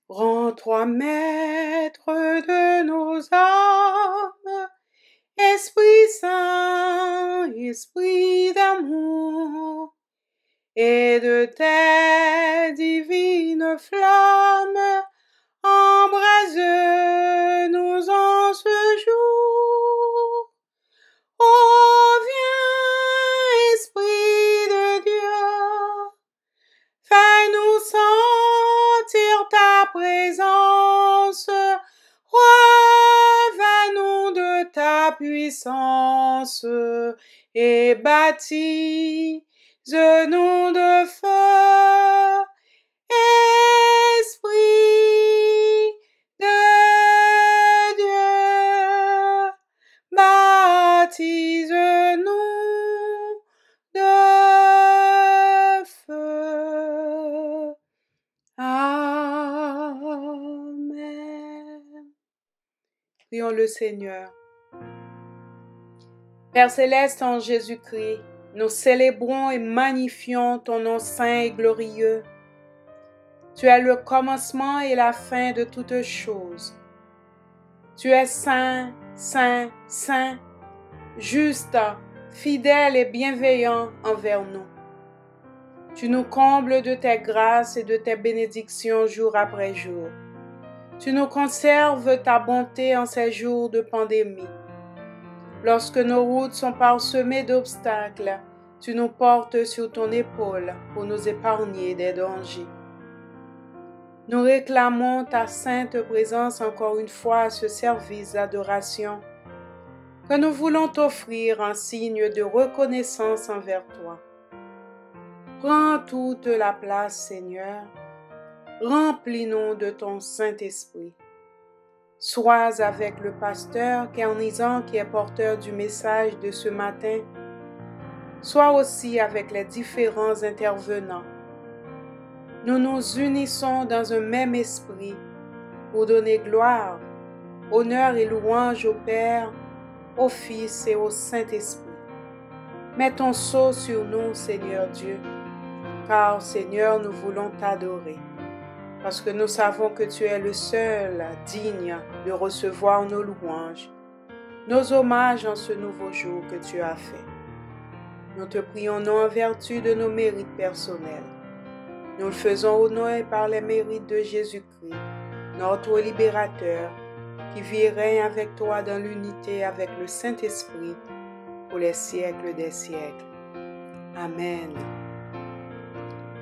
Rends-toi maître de nos âmes, Esprit Saint, Esprit d'amour, et de tes divines flammes, embrase-nous en ce jour. Oh, viens, Esprit de Dieu, fais-nous sentir ta présence, revêt-nous de ta puissance et baptise-nous de feu. Esprit de Dieu, baptise-nous de feu. Amen. Prions le Seigneur. Père céleste en Jésus-Christ, nous célébrons et magnifions ton nom saint et glorieux. Tu es le commencement et la fin de toutes choses. Tu es saint, saint, saint, juste, fidèle et bienveillant envers nous. Tu nous combles de tes grâces et de tes bénédictions jour après jour. Tu nous conserves ta bonté en ces jours de pandémie. Lorsque nos routes sont parsemées d'obstacles, tu nous portes sur ton épaule pour nous épargner des dangers. Nous réclamons ta sainte présence encore une fois à ce service d'adoration que nous voulons t'offrir en signe de reconnaissance envers toi. Prends toute la place, Seigneur. Remplis-nous de ton Saint-Esprit. Sois avec le pasteur Kernisan qui est porteur du message de ce matin. Sois aussi avec les différents intervenants. Nous nous unissons dans un même esprit pour donner gloire, honneur et louange au Père, au Fils et au Saint-Esprit. Mets ton sceau sur nous, Seigneur Dieu, car, Seigneur, nous voulons t'adorer, parce que nous savons que tu es le seul digne de recevoir nos louanges, nos hommages en ce nouveau jour que tu as fait. Nous te prions non en vertu de nos mérites personnels. Nous le faisons au nom et par les mérites de Jésus-Christ, notre libérateur, qui vit et règne avec toi dans l'unité avec le Saint-Esprit pour les siècles des siècles. Amen.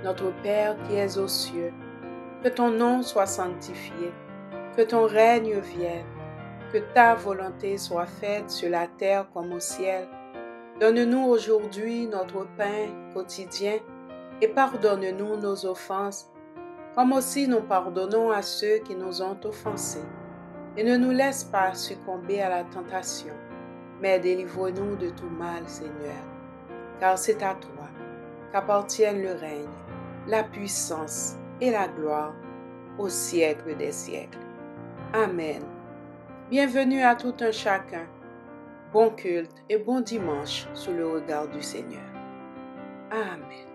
Notre Père qui es aux cieux, que ton nom soit sanctifié, que ton règne vienne, que ta volonté soit faite sur la terre comme au ciel. Donne-nous aujourd'hui notre pain quotidien et pardonne-nous nos offenses, comme aussi nous pardonnons à ceux qui nous ont offensés. Et ne nous laisse pas succomber à la tentation, mais délivre-nous de tout mal, Seigneur. Car c'est à toi qu'appartiennent le règne, la puissance et la gloire au siècle des siècles. Amen. Bienvenue à tout un chacun. Bon culte et bon dimanche sous le regard du Seigneur. Amen.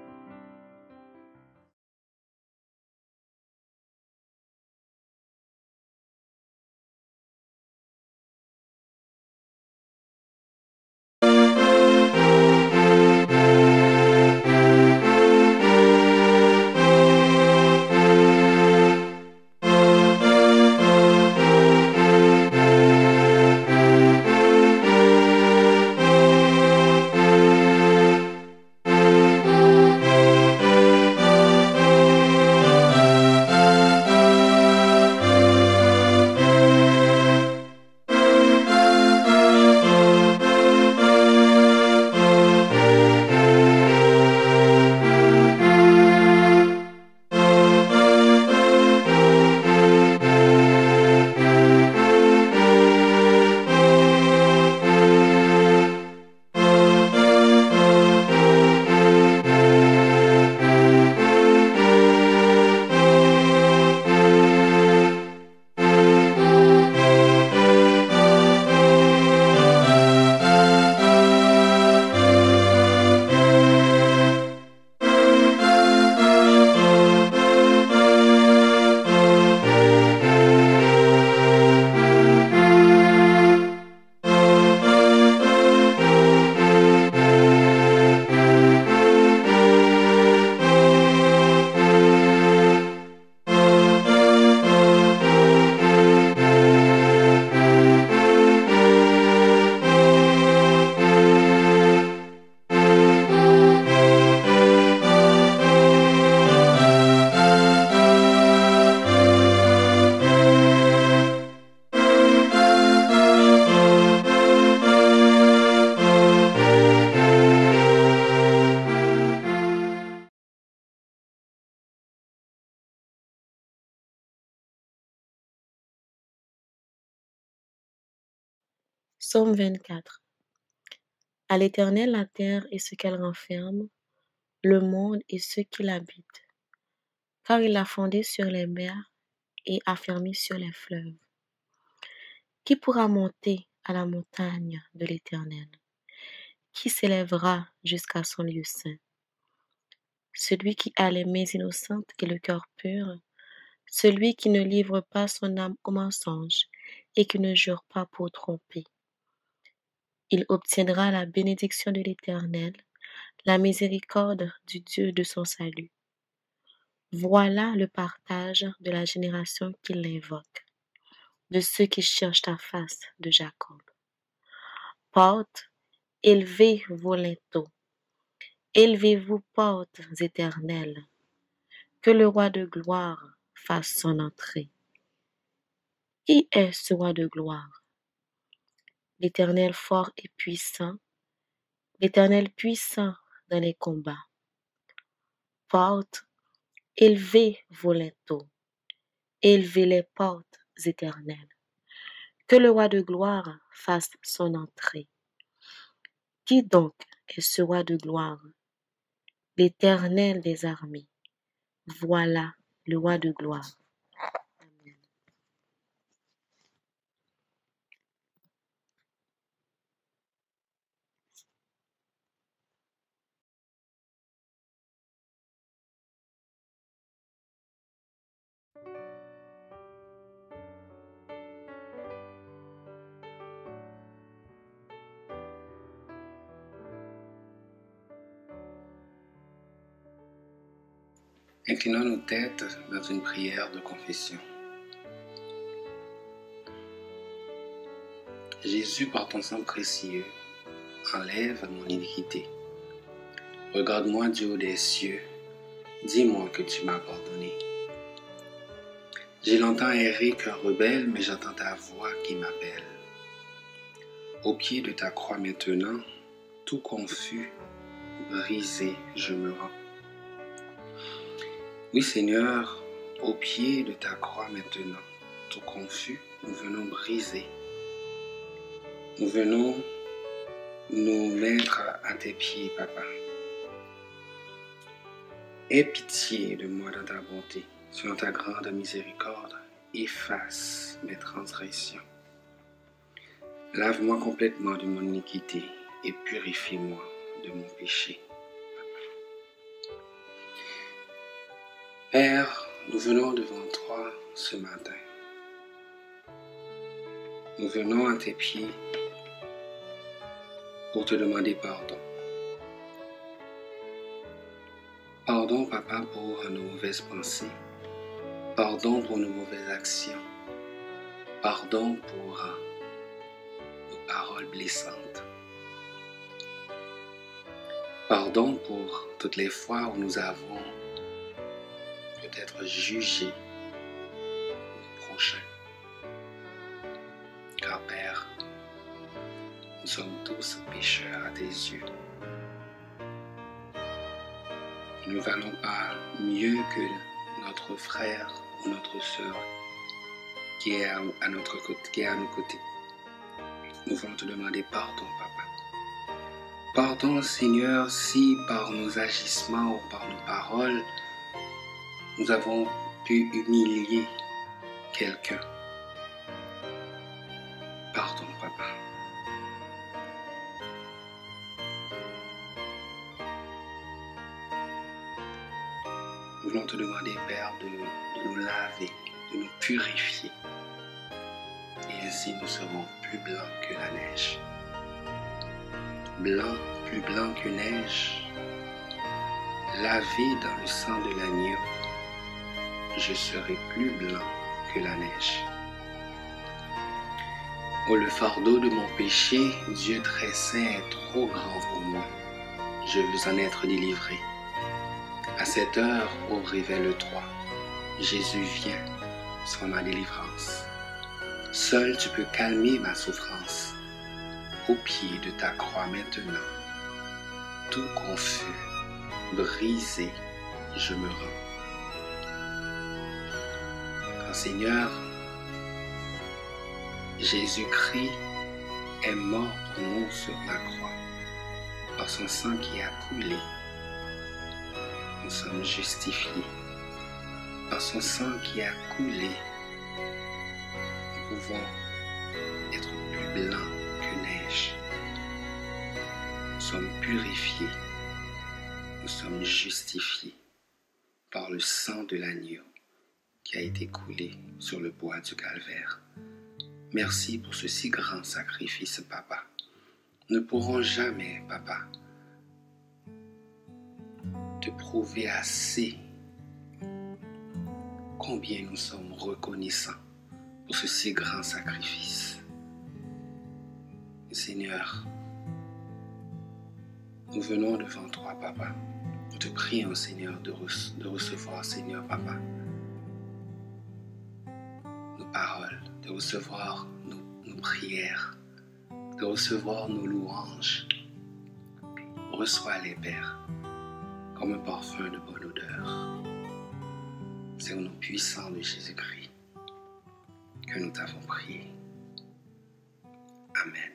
Psaume 24. À l'Éternel la terre et ce qu'elle renferme, le monde et ceux qui l'habitent, car il l'a fondé sur les mers et affermi sur les fleuves. Qui pourra monter à la montagne de l'Éternel? Qui s'élèvera jusqu'à son lieu saint? Celui qui a les mains innocentes et le cœur pur, celui qui ne livre pas son âme au mensonge et qui ne jure pas pour tromper. Il obtiendra la bénédiction de l'Éternel, la miséricorde du Dieu de son salut. Voilà le partage de la génération qui l'invoque, de ceux qui cherchent ta face de Jacob. Portes, élevez vos linteaux, élevez-vous portes éternelles, que le roi de gloire fasse son entrée. Qui est ce roi de gloire? L'Éternel fort et puissant, l'Éternel puissant dans les combats. Portes, élevez vos linteaux, élevez les portes éternelles, que le roi de gloire fasse son entrée. Qui donc est ce roi de gloire? L'Éternel des armées. Voilà le roi de gloire. Amen. Inclinons nos têtes dans une prière de confession. Jésus, par ton sang précieux, enlève mon iniquité. Regarde-moi du haut des cieux, dis-moi que tu m'as pardonné. J'ai longtemps erré cœur rebelle, mais j'entends ta voix qui m'appelle. Au pied de ta croix maintenant, tout confus, brisé, je me rends. Oui Seigneur, au pied de ta croix maintenant, tout confus, nous venons briser. Nous venons nous mettre à tes pieds, Papa. Aie pitié de moi dans ta bonté, selon ta grande miséricorde, efface mes transgressions. Lave-moi complètement de mon iniquité et purifie-moi de mon péché. Père, nous venons devant toi ce matin. Nous venons à tes pieds pour te demander pardon. Pardon, Papa, pour nos mauvaises pensées. Pardon pour nos mauvaises actions. Pardon pour nos paroles blessantes. Pardon pour toutes les fois où nous avons peut-être jugé nos prochains. Car Père, nous sommes tous pécheurs à tes yeux. Nous ne valons pas mieux que notre frère ou notre sœur qui est à notre côté, qui est à nos côtés. Nous voulons te demander pardon, Papa. Pardon, Seigneur, si par nos agissements ou par nos paroles, nous avons pu humilier quelqu'un. Pardon, Papa. Nous voulons te demander, Père, de nous laver, de nous purifier. Et ainsi nous serons plus blancs que la neige. Blanc, plus blanc que neige. Lavé dans le sang de l'agneau, je serai plus blanc que la neige. Oh, le fardeau de mon péché, Dieu très saint, est trop grand pour moi. Je veux en être délivré. À cette heure, ô révèle-toi. Jésus vient, sois ma délivrance. Seul tu peux calmer ma souffrance. Au pied de ta croix maintenant, tout confus, brisé, je me rends. Quand Seigneur, Jésus-Christ est mort pour nous sur la croix. Par son sang qui a coulé, nous sommes justifiés. Par son sang qui a coulé, nous pouvons être plus blancs que neige. Nous sommes purifiés. Nous sommes justifiés par le sang de l'agneau qui a été coulé sur le bois du calvaire. Merci pour ce si grand sacrifice, Papa. Nous ne pourrons jamais, Papa, te prouver assez combien nous sommes reconnaissants pour ce si grand sacrifice. Seigneur, nous venons devant toi, Papa. Nous te prions, Seigneur, de recevoir, Seigneur, Papa, nos paroles, de recevoir nos prières, de recevoir nos louanges. Reçois-les, Père, comme un parfum de bonne odeur. C'est au nom puissant de Jésus-Christ que nous t'avons prié. Amen.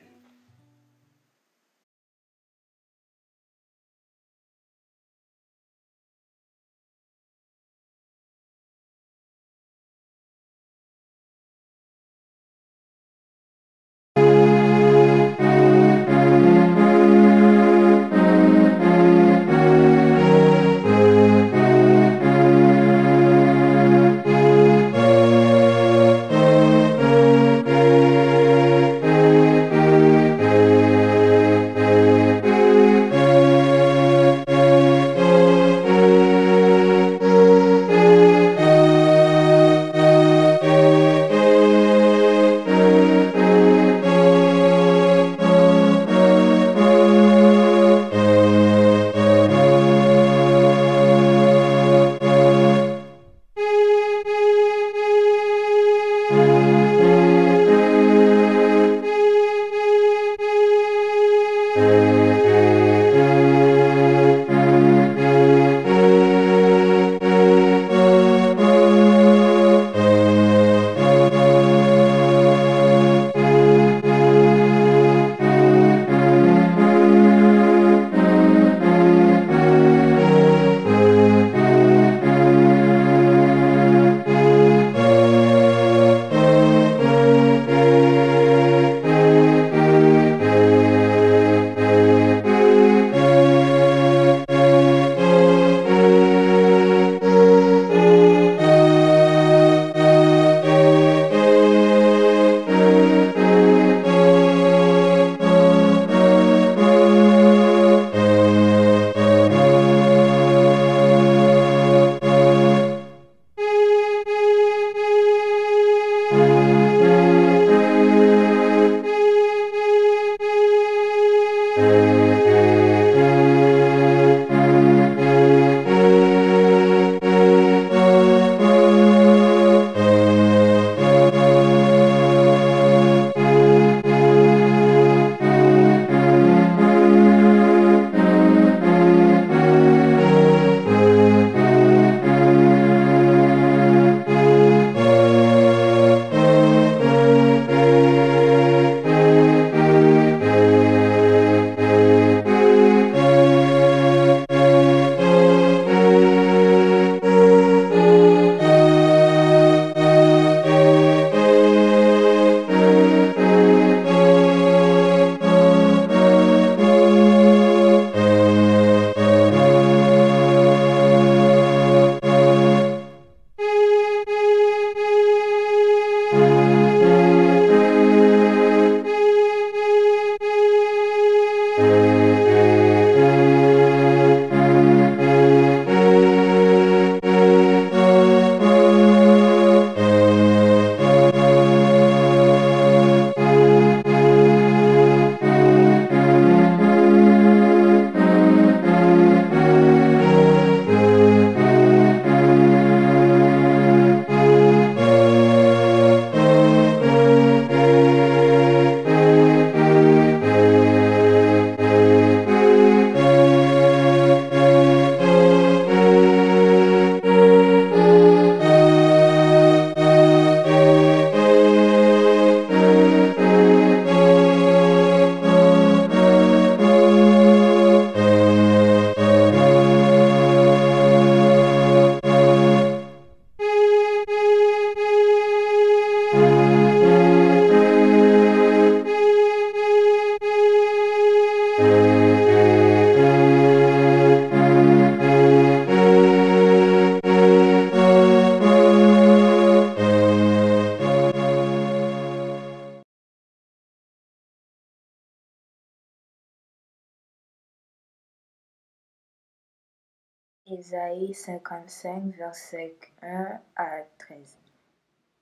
Ésaïe 55, versets 1 à 13.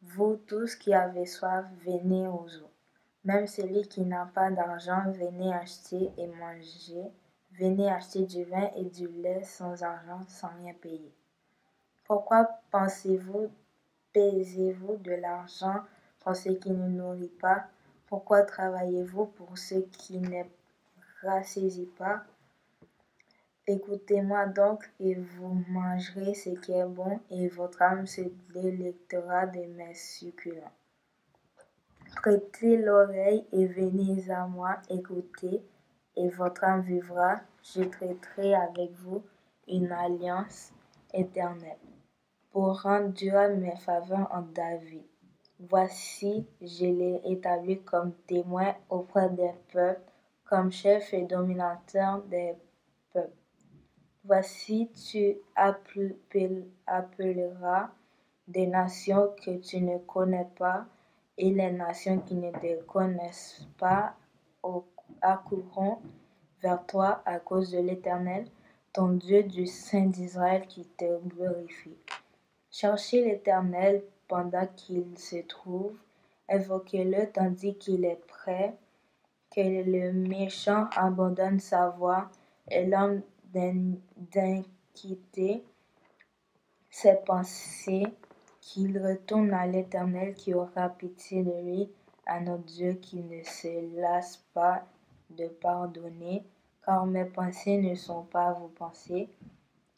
Vous tous qui avez soif, venez aux eaux. Même celui qui n'a pas d'argent, venez acheter et manger. Venez acheter du vin et du lait sans argent, sans rien payer. Pourquoi pesez-vous de l'argent pour ce qui ne nourrit pas? Pourquoi travaillez-vous pour ce qui ne rassasie pas? Écoutez-moi donc et vous mangerez ce qui est bon et votre âme se délectera de mes succulents. Prêtez l'oreille et venez à moi, écoutez, et votre âme vivra. Je traiterai avec vous une alliance éternelle pour rendre durable mes faveurs en David. Voici, je l'ai établi comme témoin auprès des peuples, comme chef et dominateur des peuples. Voici, tu appelleras des nations que tu ne connais pas, et les nations qui ne te connaissent pas accourront vers toi à cause de l'Éternel, ton Dieu, du Saint d'Israël qui te glorifie. Cherchez l'Éternel pendant qu'il se trouve, invoquez-le tandis qu'il est prêt, que le méchant abandonne sa voie et l'homme d'iniquité ses pensées, qu'il retourne à l'Éternel qui aura pitié de lui, à notre Dieu qui ne se lasse pas de pardonner, car mes pensées ne sont pas vos pensées,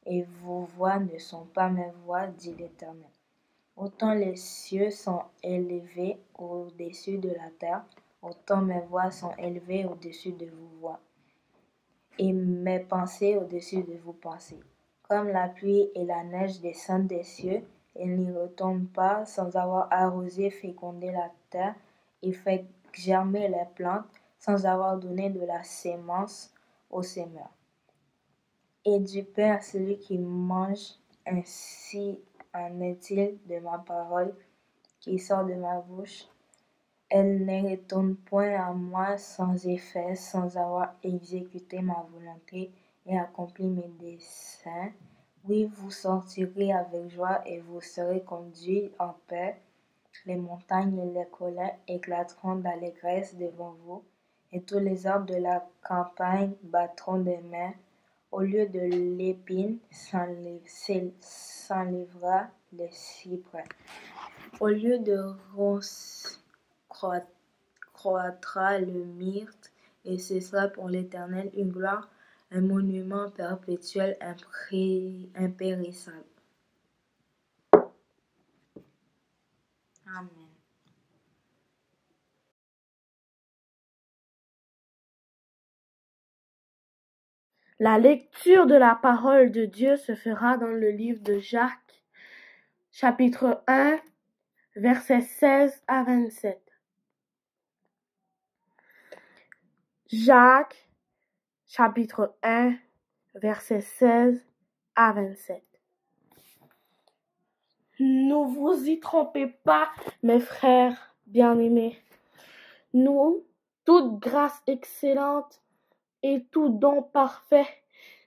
et vos voix ne sont pas mes voix, dit l'Éternel. Autant les cieux sont élevés au-dessus de la terre, autant mes voix sont élevées au-dessus de vos voix, et mes pensées au-dessus de vos pensées. Comme la pluie et la neige descendent des cieux, elles n'y retombent pas sans avoir arrosé, fécondé la terre et fait germer les plantes, sans avoir donné de la sémence aux semeurs. Et du pain à celui qui mange, ainsi en est-il de ma parole qui sort de ma bouche. Elle ne retourne point à moi sans effet, sans avoir exécuté ma volonté et accompli mes desseins. Oui, vous sortirez avec joie et vous serez conduits en paix. Les montagnes et les collines éclateront d'allégresse devant vous, et tous les arbres de la campagne battront des mains. Au lieu de l'épine s'enlèvera le cyprès. Au lieu de ronces croîtra le myrte, et ce sera pour l'Éternel une gloire, un monument perpétuel impérissable. Amen. La lecture de la parole de Dieu se fera dans le livre de Jacques, chapitre 1, versets 16 à 27. Jacques, chapitre 1, versets 16 à 27. Ne vous y trompez pas, mes frères bien-aimés. Nous, toute grâce excellente et tout don parfait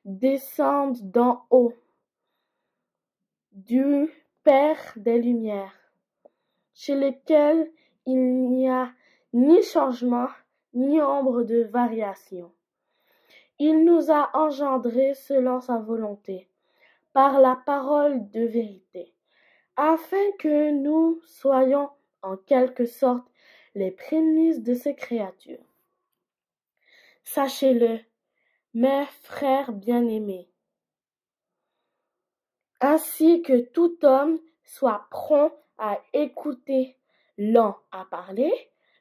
descendent d'en haut, du Père des Lumières, chez lequel il n'y a ni changement, ni ombre de variation. Il nous a engendrés selon sa volonté, par la parole de vérité, afin que nous soyons en quelque sorte les prémices de ses créatures. Sachez-le, mes frères bien-aimés, ainsi que tout homme soit prompt à écouter, lent à parler,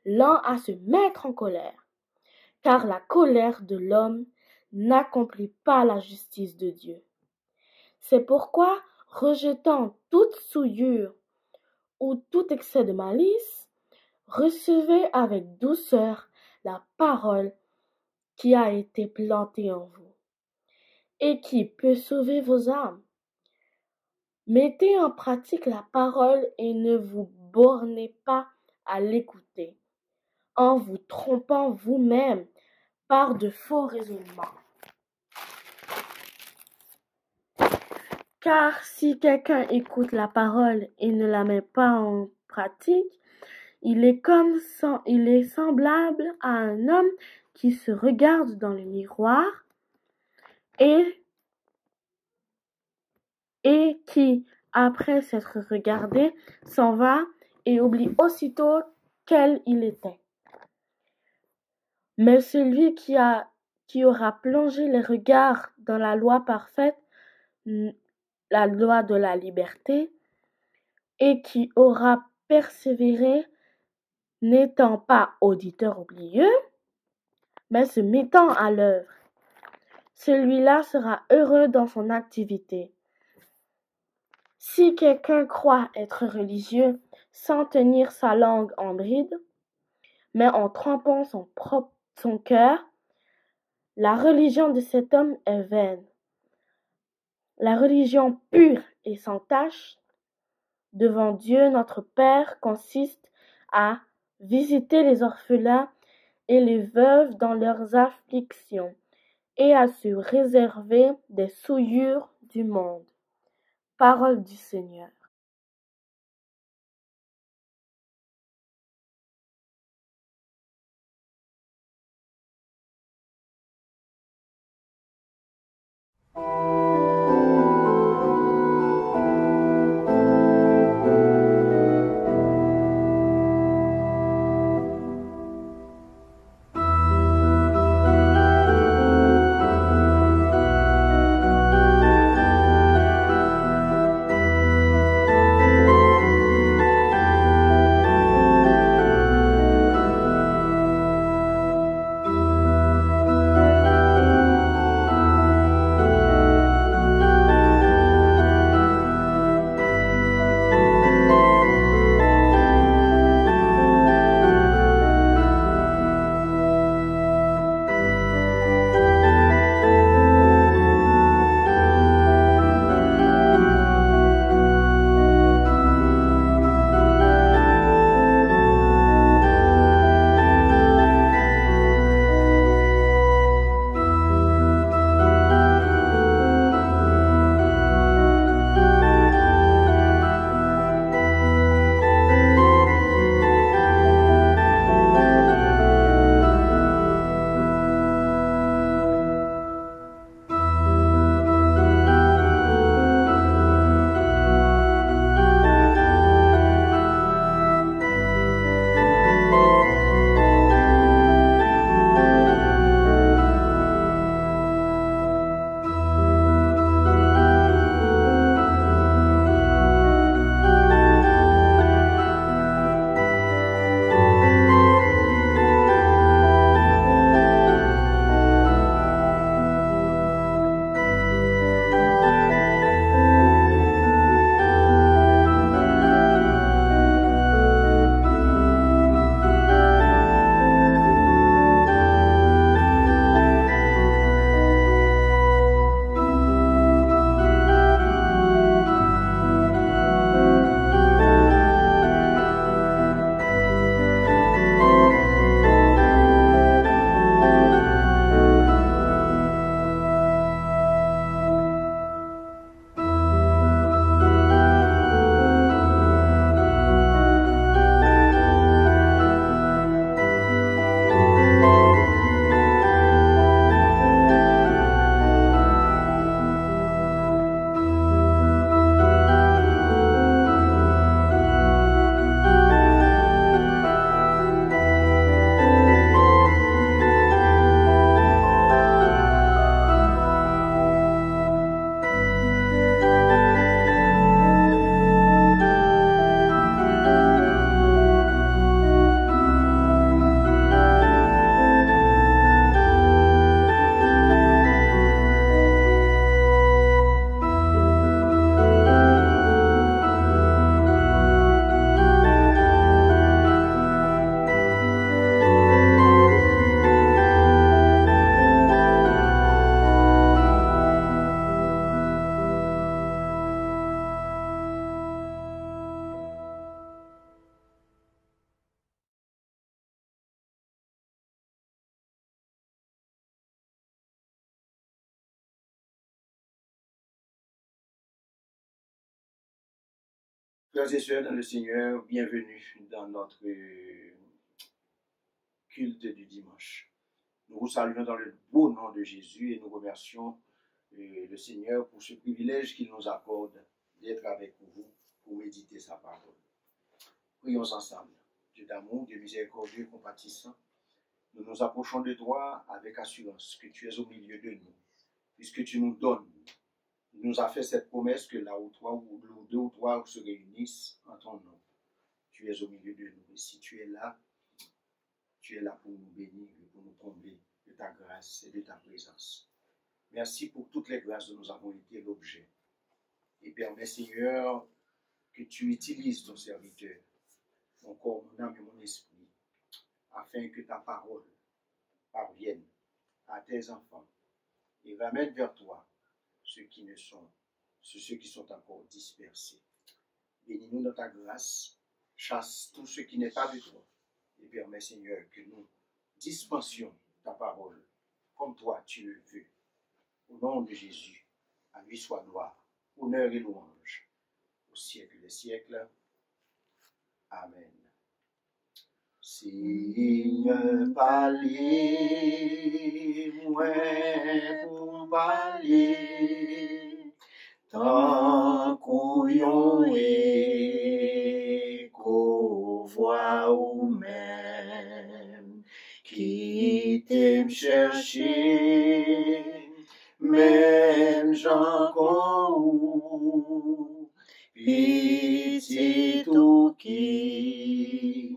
lent à se mettre en colère, car la colère de l'homme n'accomplit pas la justice de Dieu. C'est pourquoi, rejetant toute souillure ou tout excès de malice, recevez avec douceur la parole qui a été plantée en vous et qui peut sauver vos âmes. Mettez en pratique la parole et ne vous bornez pas à l'écouter, en vous trompant vous-même par de faux raisonnements. Car si quelqu'un écoute la parole et ne la met pas en pratique, il est semblable à un homme qui se regarde dans le miroir et qui, après s'être regardé, s'en va et oublie aussitôt quel il était. Mais celui qui aura plongé les regards dans la loi parfaite, la loi de la liberté, et qui aura persévéré, n'étant pas auditeur oublieux, mais se mettant à l'œuvre, celui-là sera heureux dans son activité. Si quelqu'un croit être religieux sans tenir sa langue en bride, mais en trompant son cœur, la religion de cet homme est vaine. La religion pure et sans tache devant Dieu notre Père consiste à visiter les orphelins et les veuves dans leurs afflictions et à se réserver des souillures du monde. Parole du Seigneur. Frères et sœurs dans le Seigneur, bienvenue dans notre culte du dimanche. Nous vous saluons dans le beau nom de Jésus et nous remercions le Seigneur pour ce privilège qu'il nous accorde d'être avec vous pour méditer sa parole. Prions ensemble. Dieu d'amour, Dieu miséricordieux, compatissant, nous nous approchons de toi avec assurance que tu es au milieu de nous, puisque tu nous donnes. Tu nous as fait cette promesse que là où toi ou deux ou trois se réunissent en ton nom, tu es au milieu de nous. Et si tu es là pour nous bénir et pour nous combler de ta grâce et de ta présence. Merci pour toutes les grâces dont nous avons été l'objet. Et permets, Seigneur, que tu utilises ton serviteur, mon corps, mon âme et mon esprit, afin que ta parole parvienne à tes enfants et ramène vers toi ceux qui sont encore dispersés. Bénis-nous dans ta grâce, chasse tout ce qui n'est pas de toi et permets, Seigneur, que nous dispensions ta parole comme toi tu le veux. Au nom de Jésus, à lui soit gloire, honneur et louange, au siècle des siècles. Amen. Seigneur, parlez, moi pour parler, tant qu'on et qu'on voit ou même, qui t'aime chercher, même j'en ou pitié tout qui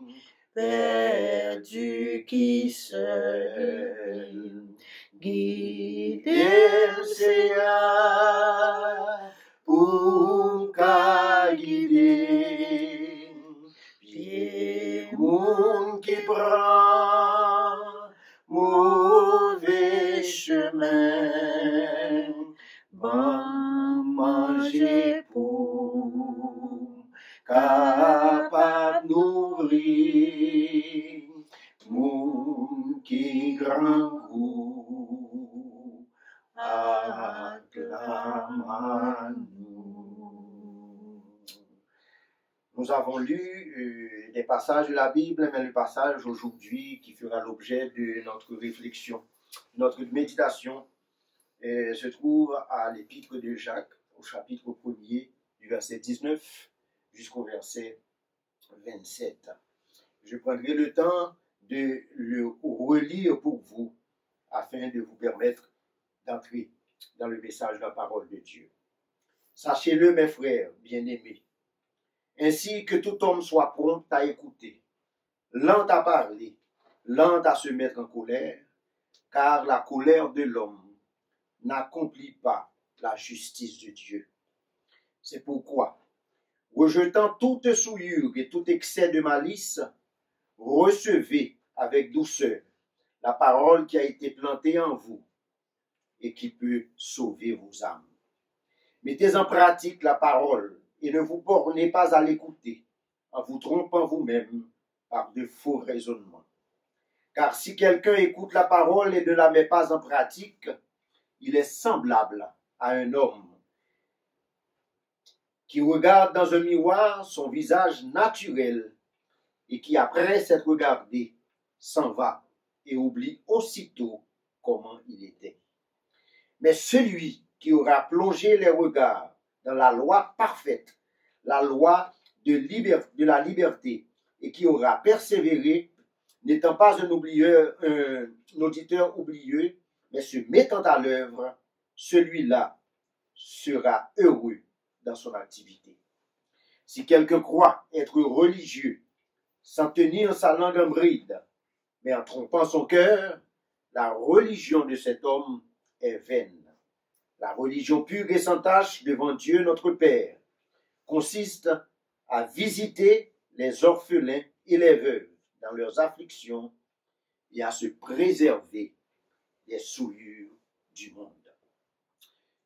perdu qui seul guide le Seigneur pour qu'à guider pied moun qui prend mauvais chemin bon manger pour capable nourrir moun qui grand goût acclame à nous. Nous avons lu des passages de la Bible, mais le passage aujourd'hui qui fera l'objet de notre réflexion, notre méditation, se trouve à l'épître de Jacques, au chapitre 1er, du verset 19 jusqu'au verset 27. Je prendrai le temps de le relire pour vous, afin de vous permettre d'entrer dans le message de la parole de Dieu. Sachez-le, mes frères bien-aimés, ainsi que tout homme soit prompt à écouter, lent à parler, lent à se mettre en colère, car la colère de l'homme n'accomplit pas la justice de Dieu. C'est pourquoi, rejetant toute souillure et tout excès de malice, recevez avec douceur la parole qui a été plantée en vous et qui peut sauver vos âmes. Mettez en pratique la parole et ne vous bornez pas à l'écouter en vous trompant vous-même par de faux raisonnements. Car si quelqu'un écoute la parole et ne la met pas en pratique, il est semblable à un homme qui regarde dans un miroir son visage naturel et qui, après s'être regardé, s'en va et oublie aussitôt comment il était. Mais celui qui aura plongé les regards dans la loi parfaite, la loi de la liberté, et qui aura persévéré, n'étant pas un auditeur oublieux, mais se mettant à l'œuvre, celui-là sera heureux dans son activité. Si quelqu'un croit être religieux, sans tenir sa langue en bride, mais en trompant son cœur, la religion de cet homme est vaine. La religion pure et sans tache devant Dieu notre Père consiste à visiter les orphelins et les veuves dans leurs afflictions et à se préserver des souillures du monde.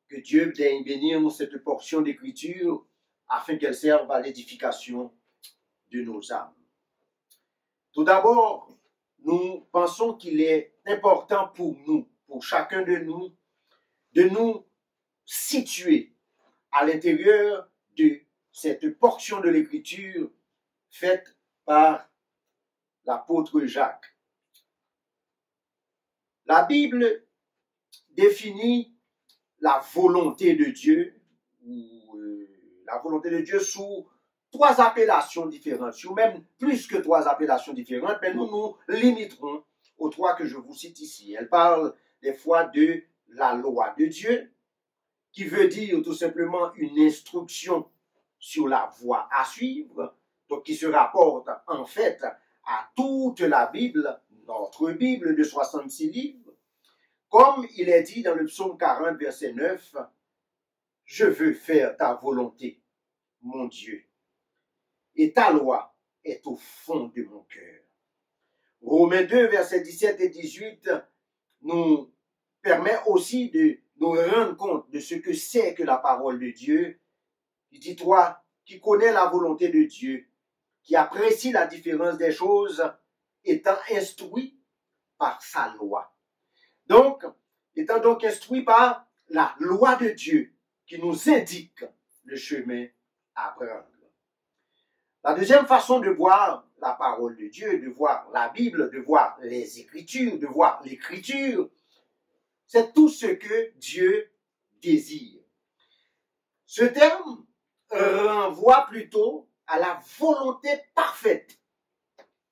Que Dieu daigne bénir cette portion d'écriture afin qu'elle serve à l'édification de nos âmes. Tout d'abord, nous pensons qu'il est important pour nous, pour chacun de nous situer à l'intérieur de cette portion de l'Écriture faite par l'apôtre Jacques. La Bible définit la volonté de Dieu, la volonté de Dieu sous 3 appellations différentes, ou même plus que 3 appellations différentes, mais nous nous limiterons aux 3 que je vous cite ici. Elle parle des fois de la loi de Dieu, qui veut dire tout simplement une instruction sur la voie à suivre, donc qui se rapporte en fait à toute la Bible, notre Bible de 66 livres, comme il est dit dans le psaume 40, verset 9, « Je veux faire ta volonté, mon Dieu, et ta loi est au fond de mon cœur. » Romains 2, versets 17 et 18 nous permet aussi de nous rendre compte de ce que c'est que la parole de Dieu. Il dit, toi qui connais la volonté de Dieu, qui apprécie la différence des choses, étant instruit par sa loi. Donc, étant donc instruit par la loi de Dieu qui nous indique le chemin à prendre. La deuxième façon de voir la parole de Dieu, de voir la Bible, de voir les Écritures, de voir l'Écriture, c'est tout ce que Dieu désire. Ce terme renvoie plutôt à la volonté parfaite,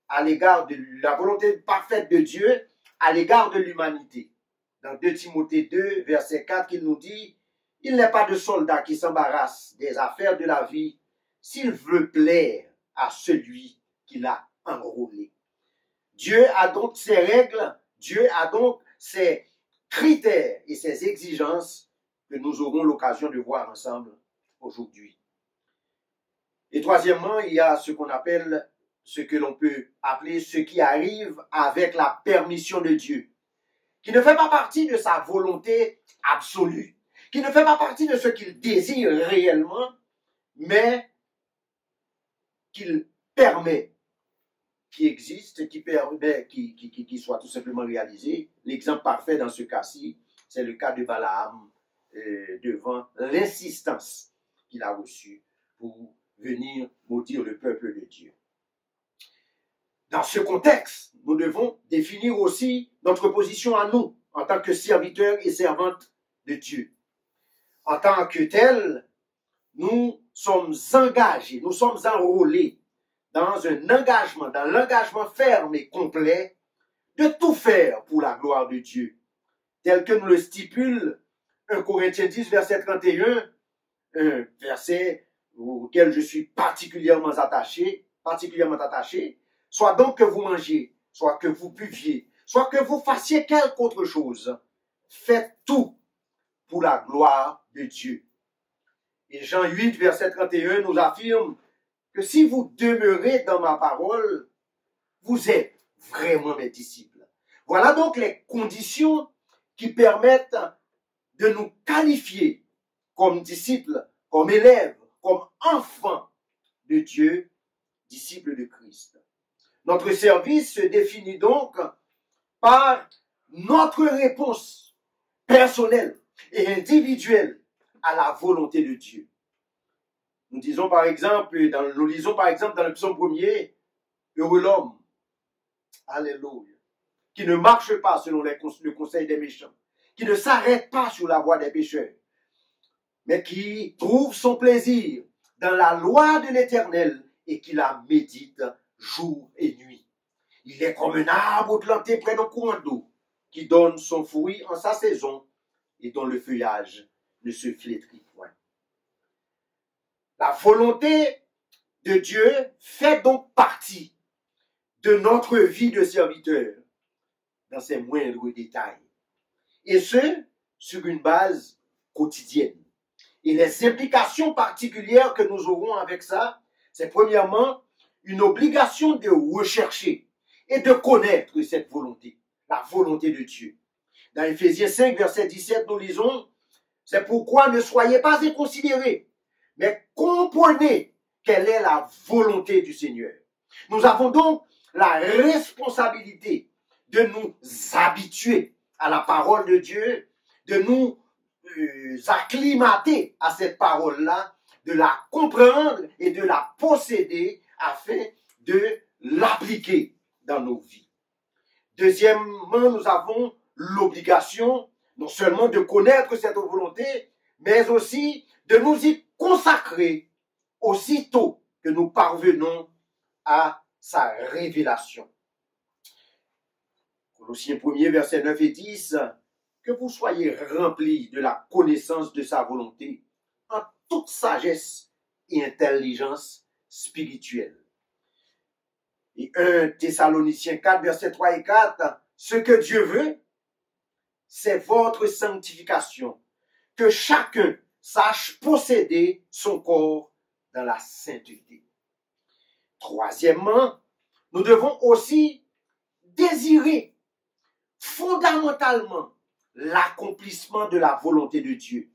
à l'égard de la volonté parfaite de Dieu à l'égard de l'humanité. Dans 2 Timothée 2, verset 4, il nous dit, « Il n'est pas de soldat qui s'embarrasse des affaires de la vie s'il veut plaire à celui qui l'a enrôlé. » Dieu a donc ses règles, Dieu a donc ses critères et ses exigences que nous aurons l'occasion de voir ensemble aujourd'hui. Et troisièmement, il y a ce qu'on appelle, ce que l'on peut appeler ce qui arrive avec la permission de Dieu, qui ne fait pas partie de sa volonté absolue, qui ne fait pas partie de ce qu'il désire réellement, mais qu'il permet, qui existe, qui permet, qui soit tout simplement réalisé. L'exemple parfait dans ce cas-ci, c'est le cas de Balaam devant l'insistance qu'il a reçue pour venir maudire le peuple de Dieu. Dans ce contexte, nous devons définir aussi notre position à nous, en tant que serviteurs et servantes de Dieu. En tant que tels, nous sommes engagés, nous sommes enrôlés dans un engagement, dans l'engagement ferme et complet de tout faire pour la gloire de Dieu, tel que nous le stipule 1 Corinthiens 10, verset 31, un verset auquel je suis particulièrement attaché, soit donc que vous mangiez, soit que vous buviez, soit que vous fassiez quelque autre chose, faites tout pour la gloire de Dieu. Et Jean 8, verset 31 nous affirme que si vous demeurez dans ma parole, vous êtes vraiment mes disciples. Voilà donc les conditions qui permettent de nous qualifier comme disciples, comme élèves, comme enfants de Dieu, disciples de Christ. Notre service se définit donc par notre réponse personnelle et individuelle à la volonté de Dieu. Nous lisons par exemple dans le psaume 1er, heureux l'homme, alléluia, qui ne marche pas selon le conseil des méchants, qui ne s'arrête pas sur la voie des pécheurs, mais qui trouve son plaisir dans la loi de l'Éternel et qui la médite jour et nuit. Il est comme un arbre planté près d'un courant d'eau, qui donne son fruit en sa saison et dont le feuillage ne se flétrit point. La volonté de Dieu fait donc partie de notre vie de serviteur dans ses moindres détails, et ce, sur une base quotidienne. Et les implications particulières que nous aurons avec ça, c'est premièrement une obligation de rechercher et de connaître cette volonté, la volonté de Dieu. Dans Éphésiens 5, verset 17, nous lisons, « C'est pourquoi ne soyez pas inconsidérés, mais comprenez quelle est la volonté du Seigneur. » Nous avons donc la responsabilité de nous habituer à la parole de Dieu, de nous acclimater à cette parole-là de la comprendre et de la posséder afin de l'appliquer dans nos vies. Deuxièmement, nous avons l'obligation non seulement de connaître cette volonté, mais aussi de nous y consacrer aussitôt que nous parvenons à sa révélation. Colossiens 1er, versets 9 et 10, que vous soyez remplis de la connaissance de sa volonté en toute sagesse et intelligence spirituelle. Et 1 Thessaloniciens 4, versets 3 et 4, ce que Dieu veut, c'est votre sanctification, que chacun sache posséder son corps dans la sainteté. Troisièmement, nous devons aussi désirer fondamentalement l'accomplissement de la volonté de Dieu.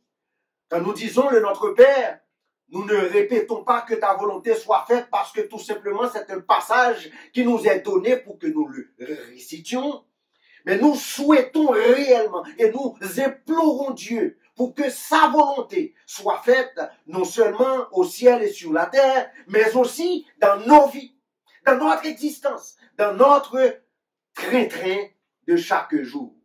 Quand nous disons le Notre Père, nous ne répétons pas que ta volonté soit faite parce que tout simplement c'est un passage qui nous est donné pour que nous le récitions. Mais nous souhaitons réellement et nous implorons Dieu pour que sa volonté soit faite non seulement au ciel et sur la terre, mais aussi dans nos vies, dans notre existence, dans notre train-train de chaque jour.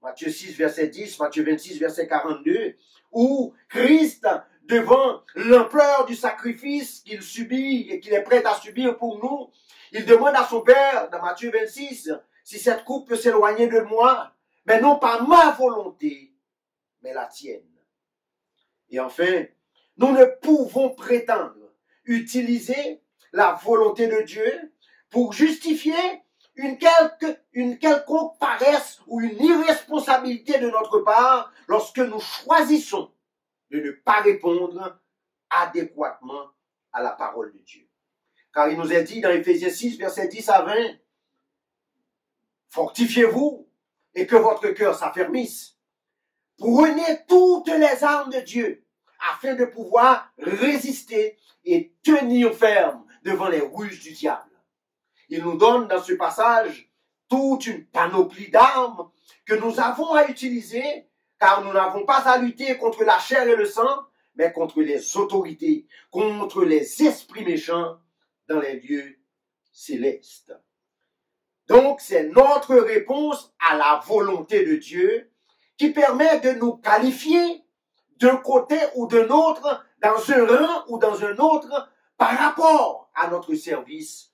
Matthieu 6, verset 10, Matthieu 26, verset 42, où Christ, devant l'ampleur du sacrifice qu'il subit et qu'il est prêt à subir pour nous, il demande à son Père, dans Matthieu 26, si cette coupe peut s'éloigner de moi, mais non pas ma volonté, mais la tienne. Et enfin, nous ne pouvons prétendre utiliser la volonté de Dieu pour justifier une quelconque paresse ou une irresponsabilité de notre part lorsque nous choisissons de ne pas répondre adéquatement à la parole de Dieu. Car il nous est dit dans Éphésiens 6, versets 10 à 20, fortifiez-vous et que votre cœur s'affermisse. Prenez toutes les armes de Dieu afin de pouvoir résister et tenir ferme devant les ruses du diable. Il nous donne dans ce passage toute une panoplie d'armes que nous avons à utiliser car nous n'avons pas à lutter contre la chair et le sang, mais contre les autorités, contre les esprits méchants dans les lieux célestes. Donc, c'est notre réponse à la volonté de Dieu qui permet de nous qualifier d'un côté ou d'un autre, dans un rang ou dans un autre, par rapport à notre service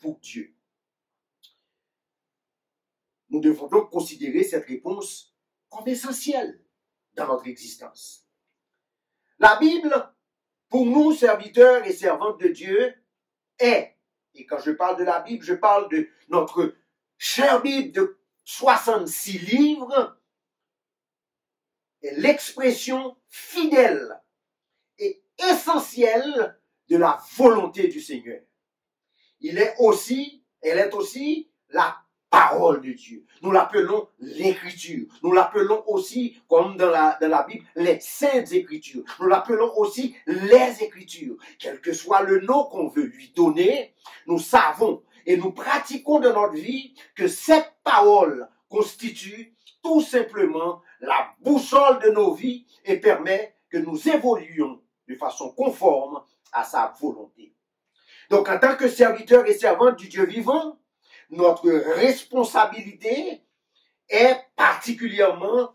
pour Dieu. Nous devons donc considérer cette réponse comme essentielle dans notre existence. La Bible, pour nous, serviteurs et servantes de Dieu, est, et quand je parle de la Bible, je parle de notre chère Bible de 66 livres, est l'expression fidèle et essentielle de la volonté du Seigneur. Elle est aussi la parole de Dieu. Nous l'appelons l'écriture. Nous l'appelons aussi, comme dans la Bible, les saintes écritures. Nous l'appelons aussi les écritures. Quel que soit le nom qu'on veut lui donner, nous savons et nous pratiquons dans notre vie que cette parole constitue tout simplement la boussole de nos vies et permet que nous évoluions de façon conforme à sa volonté. Donc, en tant que serviteurs et servantes du Dieu vivant, notre responsabilité est particulièrement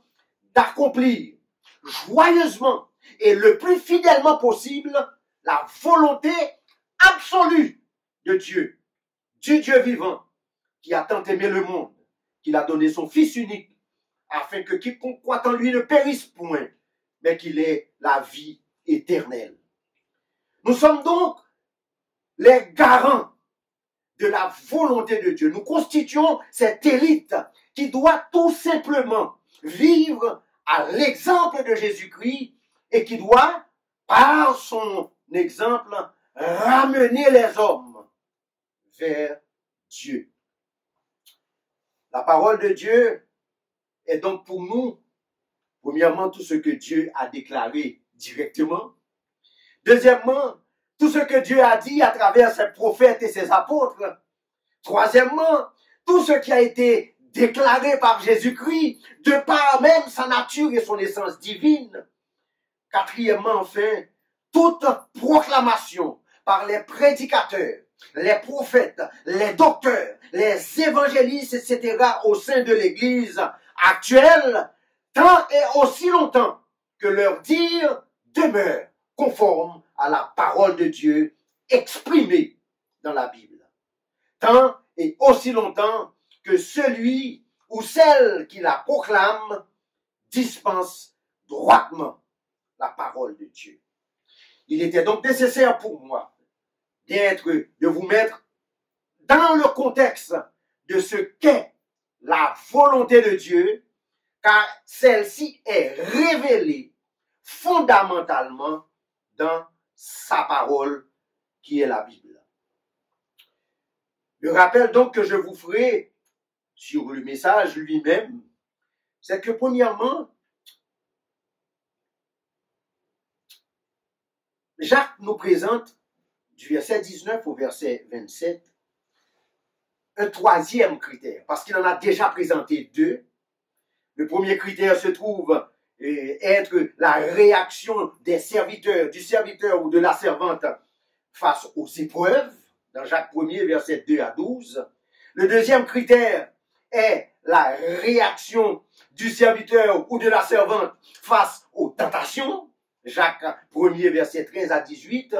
d'accomplir joyeusement et le plus fidèlement possible la volonté absolue de Dieu, du Dieu vivant, qui a tant aimé le monde, qu'il a donné son Fils unique, afin que quiconque croit en lui ne périsse point, mais qu'il ait la vie éternelle. Nous sommes donc les garants de la volonté de Dieu. Nous constituons cette élite qui doit tout simplement vivre à l'exemple de Jésus-Christ et qui doit, par son exemple, ramener les hommes vers Dieu. La parole de Dieu est donc pour nous, premièrement, tout ce que Dieu a déclaré directement. Deuxièmement, tout ce que Dieu a dit à travers ses prophètes et ses apôtres. Troisièmement, tout ce qui a été déclaré par Jésus-Christ, de par même sa nature et son essence divine. Quatrièmement, enfin, toute proclamation par les prédicateurs, les prophètes, les docteurs, les évangélistes, etc. au sein de l'Église actuelle, tant et aussi longtemps que leur dire demeure conforme à la parole de Dieu exprimée dans la Bible. Tant et aussi longtemps que celui ou celle qui la proclame dispense droitement la parole de Dieu. Il était donc nécessaire pour moi de vous mettre dans le contexte de ce qu'est la volonté de Dieu, car celle-ci est révélée fondamentalement dans sa parole qui est la Bible. Le rappel donc que je vous ferai sur le message lui-même, c'est que premièrement, Jacques nous présente du verset 19 au verset 27 un troisième critère, parce qu'il en a déjà présenté deux. Le premier critère se trouve être la réaction des serviteurs, du serviteur ou de la servante face aux épreuves, dans Jacques 1er, verset 2 à 12. Le deuxième critère est la réaction du serviteur ou de la servante face aux tentations, Jacques 1er, verset 13 à 18.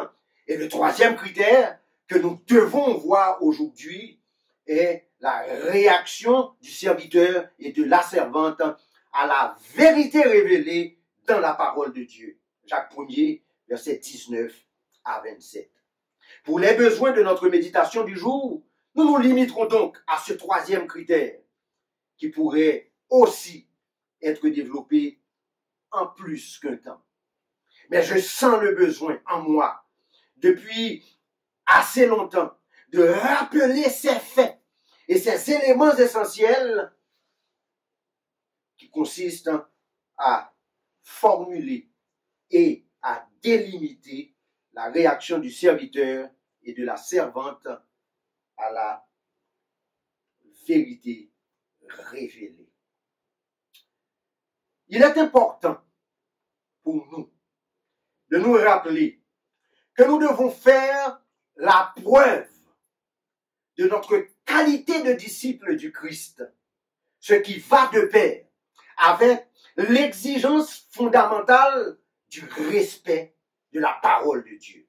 Et le troisième critère que nous devons voir aujourd'hui est la réaction du serviteur et de la servante à la vérité révélée dans la parole de Dieu. Jacques 1er, verset 19 à 27. Pour les besoins de notre méditation du jour, nous nous limiterons donc à ce troisième critère qui pourrait aussi être développé en plus qu'un temps. Mais je sens le besoin en moi, depuis assez longtemps, de rappeler ces faits et ces éléments essentiels qui consistent à formuler et à délimiter la réaction du serviteur et de la servante à la vérité révélée. Il est important pour nous de nous rappeler que nous devons faire la preuve de notre qualité de disciple du Christ, ce qui va de pair avec l'exigence fondamentale du respect de la parole de Dieu.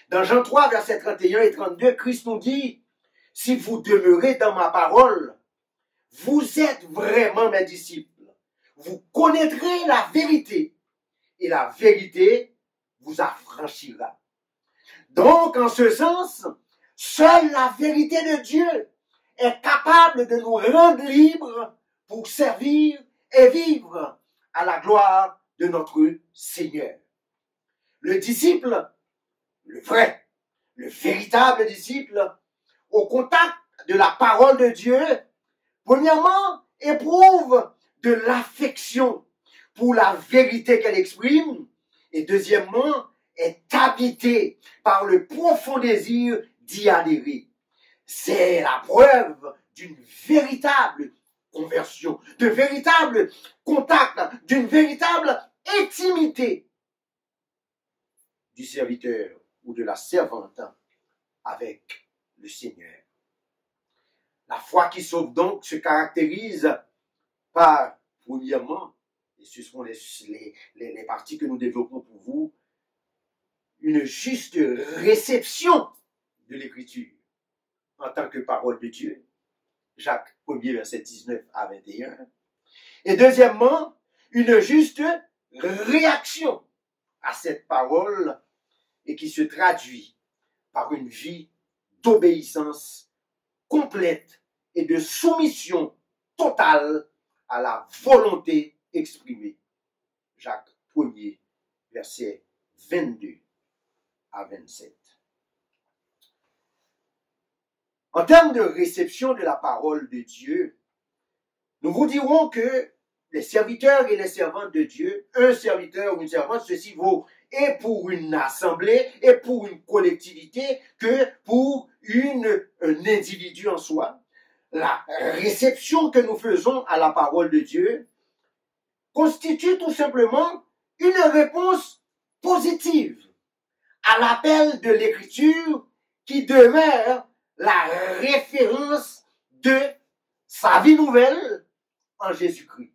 Dans Jean 3, versets 31 et 32, Christ nous dit, « Si vous demeurez dans ma parole, vous êtes vraiment mes disciples. Vous connaîtrez la vérité et la vérité vous affranchira. » Donc, en ce sens, seule la vérité de Dieu est capable de nous rendre libres pour servir et vivre à la gloire de notre Seigneur. Le disciple, le vrai, le véritable disciple, au contact de la parole de Dieu, premièrement, éprouve de l'affection pour la vérité qu'elle exprime, et deuxièmement, est habité par le profond désir d'y adhérer. C'est la preuve d'une véritable conversion, de véritable contact, d'une véritable intimité du serviteur ou de la servante avec le Seigneur. La foi qui sauve donc se caractérise par, premièrement, et ce sont les parties que nous développons pour vous, une juste réception de l'Écriture en tant que parole de Dieu. Jacques 1er, verset 19 à 21. Et deuxièmement, une juste réaction à cette parole et qui se traduit par une vie d'obéissance complète et de soumission totale à la volonté exprimée. Jacques 1er, verset 22 à 27. En termes de réception de la parole de Dieu, nous vous dirons que les serviteurs et les servantes de Dieu, un serviteur ou une servante, ceci vaut et pour une assemblée et pour une collectivité que pour un individu en soi. La réception que nous faisons à la parole de Dieu constitue tout simplement une réponse positive à l'appel de l'Écriture qui demeure la référence de sa vie nouvelle en Jésus-Christ.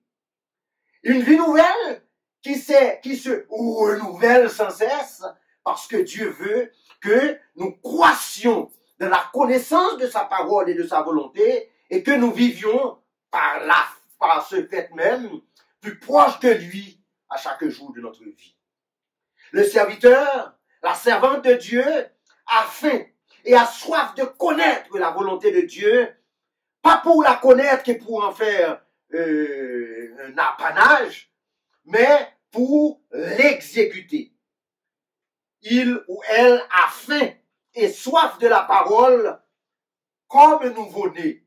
Une vie nouvelle qui se renouvelle sans cesse parce que Dieu veut que nous croissions dans la connaissance de sa parole et de sa volonté et que nous vivions par ce fait même plus proche de lui à chaque jour de notre vie. Le serviteur, la servante de Dieu a faim et a soif de connaître la volonté de Dieu, pas pour la connaître et pour en faire un apanage, mais pour l'exécuter. Il ou elle a faim et soif de la parole comme un nouveau-né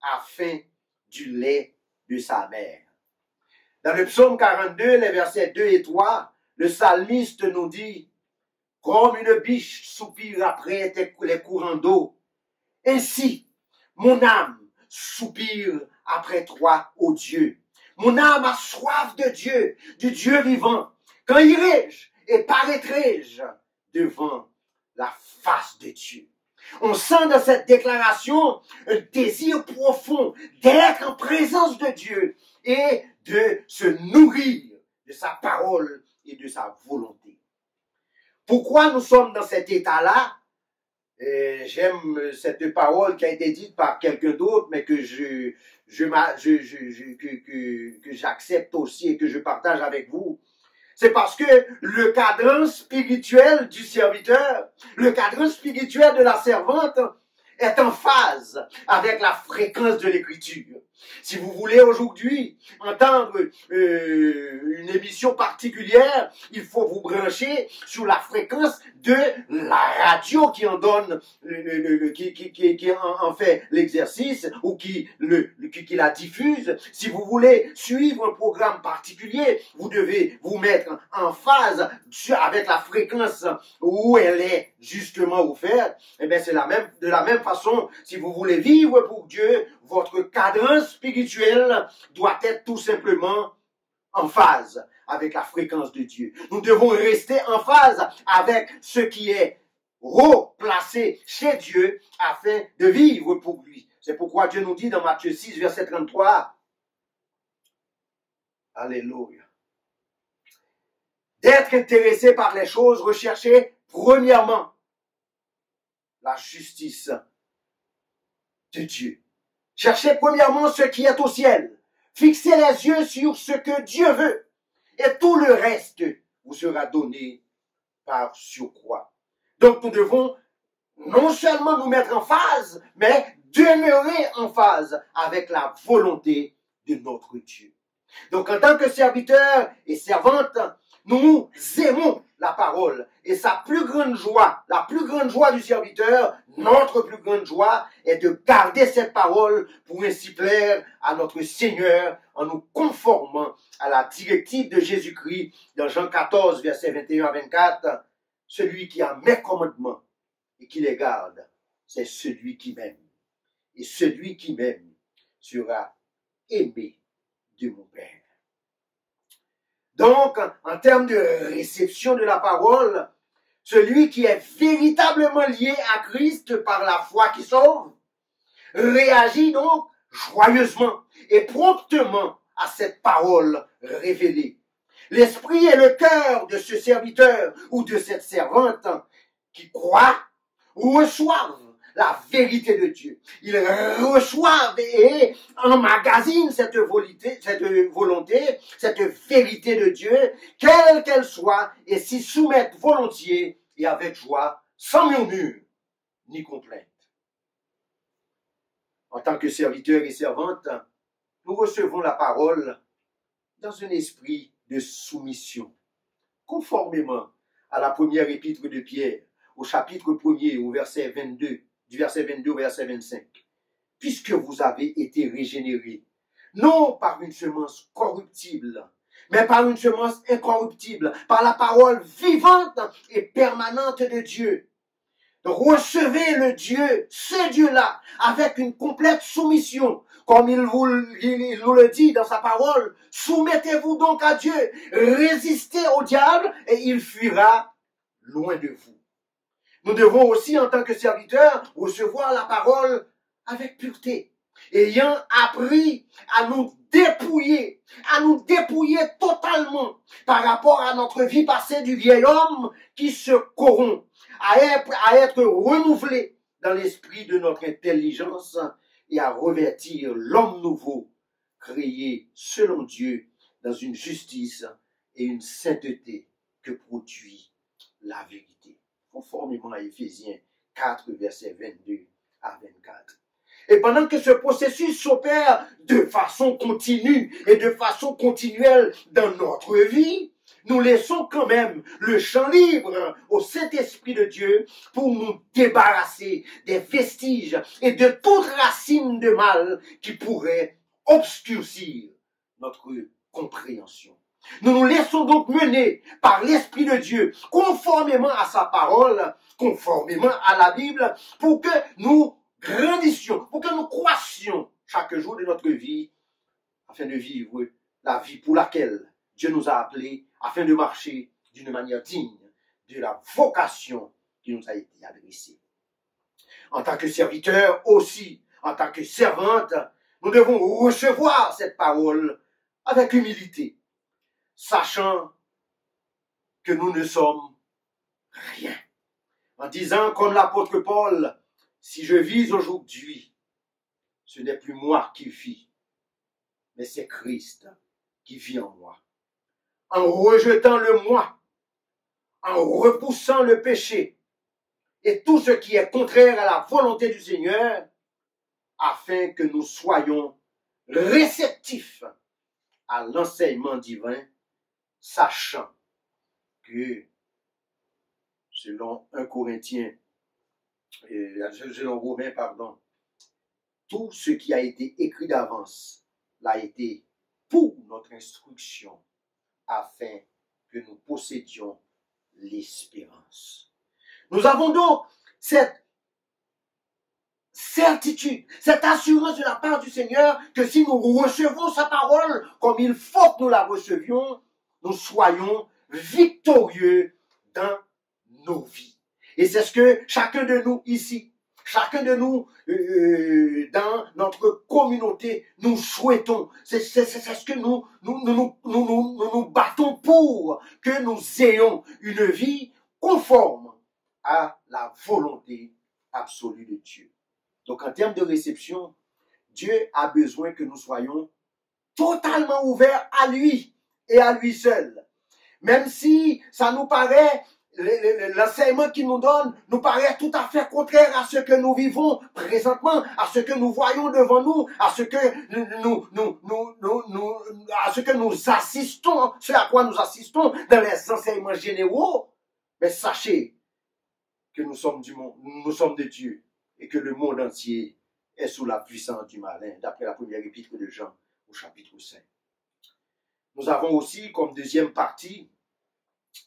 a faim du lait de sa mère. Dans le psaume 42, les versets 2 et 3, le psalmiste nous dit « Comme une biche soupire après les courants d'eau, ainsi mon âme soupire après toi, ô Dieu. Mon âme a soif de Dieu, du Dieu vivant. Quand irai-je et paraîtrai-je devant la face de Dieu? » On sent dans cette déclaration un désir profond d'être en présence de Dieu et de se nourrir de sa parole et de sa volonté. Pourquoi nous sommes dans cet état-là? J'aime cette parole qui a été dite par quelqu'un d'autre, mais que j'accepte aussi et que je partage avec vous. C'est parce que le cadran spirituel du serviteur, le cadran spirituel de la servante est en phase avec la fréquence de l'écriture. Si vous voulez aujourd'hui entendre une émission particulière, il faut vous brancher sur la fréquence de la radio qui en donne, qui en fait l'exercice ou qui la diffuse. Si vous voulez suivre un programme particulier, vous devez vous mettre en phase avec la fréquence où elle est justement offerte. Eh bien, c'est de la même façon, si vous voulez vivre pour Dieu, votre cadran spirituel doit être tout simplement en phase avec la fréquence de Dieu. Nous devons rester en phase avec ce qui est replacé chez Dieu afin de vivre pour lui. C'est pourquoi Dieu nous dit dans Matthieu 6, verset 33, Alléluia, d'être intéressé par les choses recherchées premièrement la justice de Dieu. Cherchez premièrement ce qui est au ciel. Fixez les yeux sur ce que Dieu veut. Et tout le reste vous sera donné par surcroît. Donc nous devons non seulement nous mettre en phase, mais demeurer en phase avec la volonté de notre Dieu. Donc en tant que serviteurs et servantes, nous aimons la parole. Et sa plus grande joie, la plus grande joie du serviteur, notre plus grande joie est de garder cette parole pour ainsi plaire à notre Seigneur en nous conformant à la directive de Jésus-Christ dans Jean 14, versets 21 à 24. Celui qui a mes commandements et qui les garde, c'est celui qui m'aime. Et celui qui m'aime sera aimé de mon Père. Donc, en termes de réception de la parole, celui qui est véritablement lié à Christ par la foi qui sauve, réagit donc joyeusement et promptement à cette parole révélée. L'esprit et le cœur de ce serviteur ou de cette servante qui croient reçoivent la vérité de Dieu. Ils reçoivent et emmagasinent cette volonté, cette vérité de Dieu, quelle qu'elle soit, et s'y soumettent volontiers et avec joie, sans murmure ni complainte. En tant que serviteurs et servantes, nous recevons la parole dans un esprit de soumission, conformément à la première épître de Pierre, au chapitre 1er, au verset 22, du verset 22 au verset 25. Puisque vous avez été régénérés, non par une semence corruptible, mais par une semence incorruptible, par la parole vivante et permanente de Dieu. Donc, recevez le Dieu, ce Dieu-là, avec une complète soumission. Comme il nous le dit dans sa parole, soumettez-vous donc à Dieu, résistez au diable et il fuira loin de vous. Nous devons aussi, en tant que serviteurs, recevoir la parole avec pureté, ayant appris à nous dépouiller totalement par rapport à notre vie passée du vieil homme qui se corrompt, à être renouvelé dans l'esprit de notre intelligence et à revêtir l'homme nouveau, créé selon Dieu dans une justice et une sainteté que produit la vérité. Conformément à Éphésiens 4, versets 22 à 24. Et pendant que ce processus s'opère de façon continue et de façon continuelle dans notre vie, nous laissons quand même le champ libre au Saint-Esprit de Dieu pour nous débarrasser des vestiges et de toute racine de mal qui pourrait obscurcir notre compréhension. Nous nous laissons donc mener par l'Esprit de Dieu, conformément à sa parole, conformément à la Bible, pour que nous grandissions, pour que nous croissions chaque jour de notre vie, afin de vivre la vie pour laquelle Dieu nous a appelés, afin de marcher d'une manière digne de la vocation qui nous a été adressée. En tant que serviteurs aussi, en tant que servantes, nous devons recevoir cette parole avec humilité, sachant que nous ne sommes rien. En disant comme l'apôtre Paul, si je vis aujourd'hui, ce n'est plus moi qui vis, mais c'est Christ qui vit en moi. En rejetant le moi, en repoussant le péché et tout ce qui est contraire à la volonté du Seigneur, afin que nous soyons réceptifs à l'enseignement divin, sachant que, selon 1 Corinthiens, selon Romains, tout ce qui a été écrit d'avance l'a été pour notre instruction, afin que nous possédions l'espérance. Nous avons donc cette certitude, cette assurance de la part du Seigneur que si nous recevons sa parole comme il faut que nous la recevions, nous soyons victorieux dans nos vies. Et c'est ce que chacun de nous ici, chacun de nous dans notre communauté, nous souhaitons. C'est ce que nous battons pour, que nous ayons une vie conforme à la volonté absolue de Dieu. Donc en termes de réception, Dieu a besoin que nous soyons totalement ouverts à lui et à lui seul. Même si ça nous paraît, l'enseignement qu'il nous donne nous paraît tout à fait contraire à ce que nous vivons présentement, à ce que nous voyons devant nous, à ce que nous assistons, ce à quoi nous assistons dans les enseignements généraux. Mais sachez que nous sommes du monde, nous sommes de Dieu, et que le monde entier est sous la puissance du malin, d'après la première épître de Jean au chapitre 5. Nous avons aussi, comme deuxième partie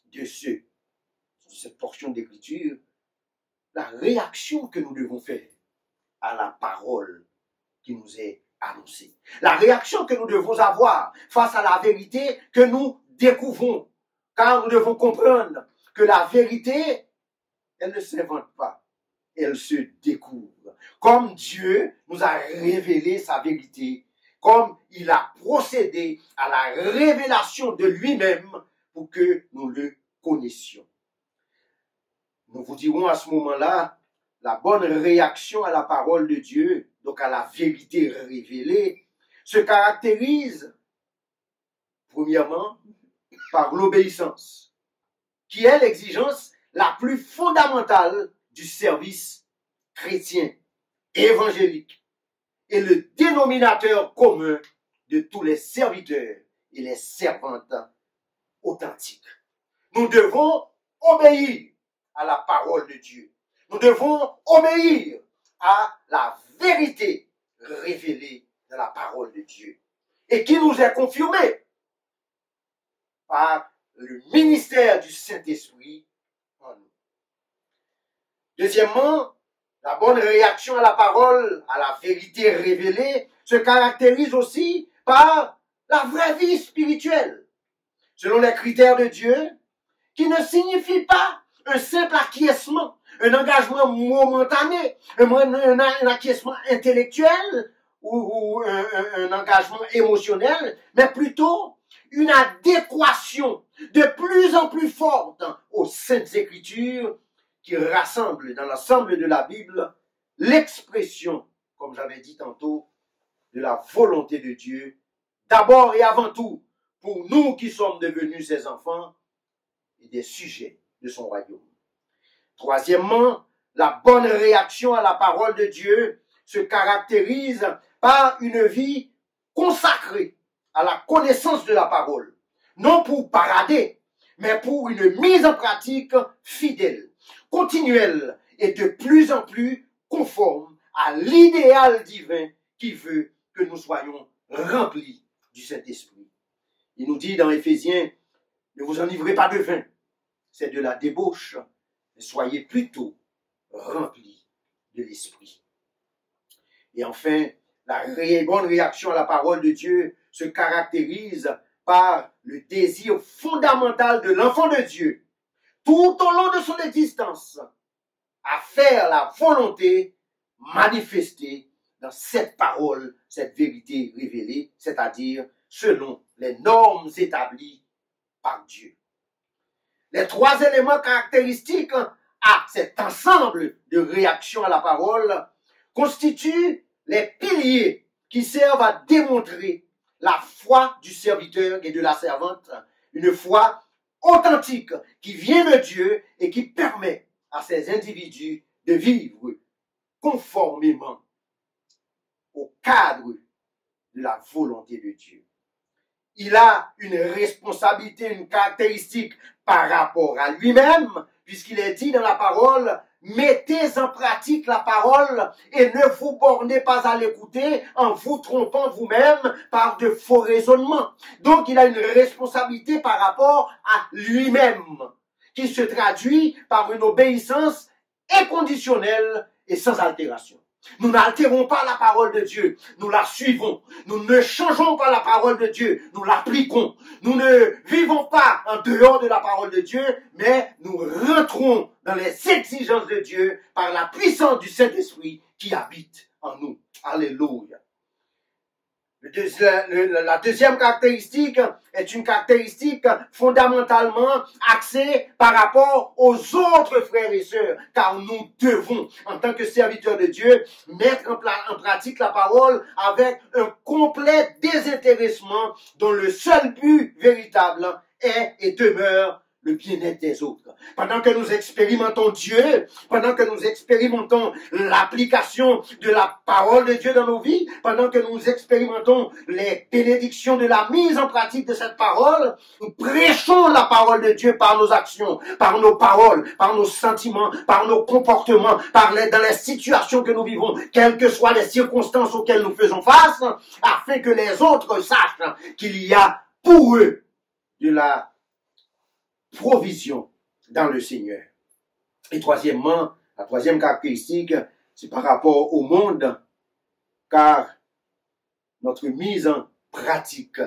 de cette portion d'écriture, la réaction que nous devons faire à la parole qui nous est annoncée. La réaction que nous devons avoir face à la vérité que nous découvrons. Car nous devons comprendre que la vérité, elle ne s'invente pas, elle se découvre. Comme Dieu nous a révélé sa vérité, comme il a procédé à la révélation de lui-même pour que nous le connaissions. Nous vous dirons à ce moment-là, la bonne réaction à la parole de Dieu, donc à la vérité révélée, se caractérise, premièrement, par l'obéissance, qui est l'exigence la plus fondamentale du service chrétien évangélique et le dénominateur commun de tous les serviteurs et les servantes authentiques. Nous devons obéir à la parole de Dieu. Nous devons obéir à la vérité révélée dans la parole de Dieu et qui nous est confirmée par le ministère du Saint-Esprit en nous. Deuxièmement, la bonne réaction à la parole, à la vérité révélée, se caractérise aussi par la vraie vie spirituelle, selon les critères de Dieu, qui ne signifie pas un simple acquiescement un engagement momentané, un acquiescement intellectuel ou un engagement émotionnel, mais plutôt une adéquation de plus en plus forte aux Saintes Écritures qui rassemblent dans l'ensemble de la Bible l'expression, comme j'avais dit tantôt, de la volonté de Dieu, d'abord et avant tout, pour nous qui sommes devenus ses enfants et des sujets de son royaume. Troisièmement, la bonne réaction à la parole de Dieu se caractérise par une vie consacrée à la connaissance de la parole, non pour parader, mais pour une mise en pratique fidèle, continuelle et de plus en plus conforme à l'idéal divin qui veut que nous soyons remplis du Saint-Esprit. Il nous dit dans Éphésiens, ne vous enivrez pas de vin, c'est de la débauche, mais soyez plutôt remplis de l'Esprit. Et enfin, la bonne réaction à la parole de Dieu se caractérise par le désir fondamental de l'enfant de Dieu, tout au long de son existence, à faire la volonté manifestée dans cette parole, cette vérité révélée, c'est-à-dire selon les normes établies par Dieu. Les trois éléments caractéristiques à cet ensemble de réactions à la parole constituent les piliers qui servent à démontrer la foi du serviteur et de la servante, une foi authentique qui vient de Dieu et qui permet à ces individus de vivre conformément au cadre de la volonté de Dieu. Il a une responsabilité, une caractéristique par rapport à lui-même, puisqu'il est dit dans la parole, mettez en pratique la parole et ne vous bornez pas à l'écouter en vous trompant vous-même par de faux raisonnements. Donc il a une responsabilité par rapport à lui-même, qui se traduit par une obéissance inconditionnelle et sans altération. Nous n'altérons pas la parole de Dieu, nous la suivons. Nous ne changeons pas la parole de Dieu, nous l'appliquons. Nous ne vivons pas en dehors de la parole de Dieu, mais nous rentrons dans les exigences de Dieu par la puissance du Saint-Esprit qui habite en nous. Alléluia. La deuxième caractéristique est une caractéristique fondamentalement axée par rapport aux autres frères et sœurs, car nous devons, en tant que serviteurs de Dieu, mettre en pratique la parole avec un complet désintéressement dont le seul but véritable est et demeure le bien-être des autres. Pendant que nous expérimentons Dieu, pendant que nous expérimentons l'application de la parole de Dieu dans nos vies, pendant que nous expérimentons les bénédictions de la mise en pratique de cette parole, nous prêchons la parole de Dieu par nos actions, par nos paroles, par nos sentiments, par nos comportements, dans les situations que nous vivons, quelles que soient les circonstances auxquelles nous faisons face, afin que les autres sachent qu'il y a pour eux de la provision dans le Seigneur. Et troisièmement, la troisième caractéristique, c'est par rapport au monde, car notre mise en pratique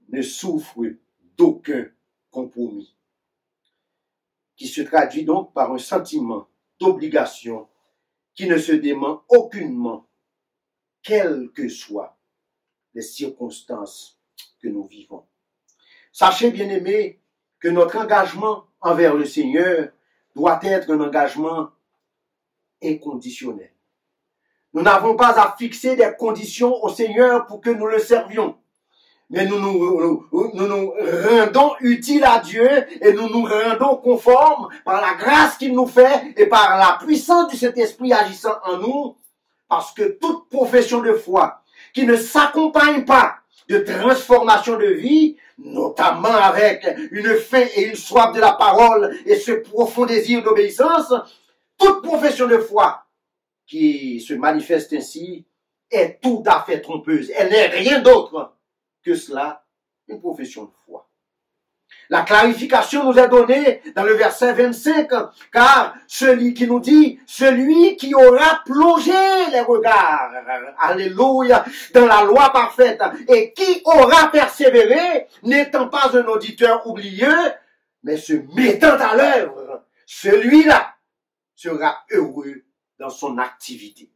ne souffre d'aucun compromis, qui se traduit donc par un sentiment d'obligation qui ne se dément aucunement, quelles que soient les circonstances que nous vivons. Sachez, bien-aimés, que notre engagement envers le Seigneur doit être un engagement inconditionnel. Nous n'avons pas à fixer des conditions au Seigneur pour que nous le servions. Mais nous nous rendons utiles à Dieu et nous nous rendons conformes par la grâce qu'il nous fait et par la puissance de cet esprit agissant en nous. Parce que toute profession de foi qui ne s'accompagne pas de transformation de vie, notamment avec une faim et une soif de la parole et ce profond désir d'obéissance, toute profession de foi qui se manifeste ainsi est tout à fait trompeuse. Elle n'est rien d'autre que cela, une profession de foi. La clarification nous est donnée dans le verset 25, car celui qui nous dit, celui qui aura plongé les regards, alléluia, dans la loi parfaite, et qui aura persévéré, n'étant pas un auditeur oublieux, mais se mettant à l'œuvre, celui-là sera heureux dans son activité.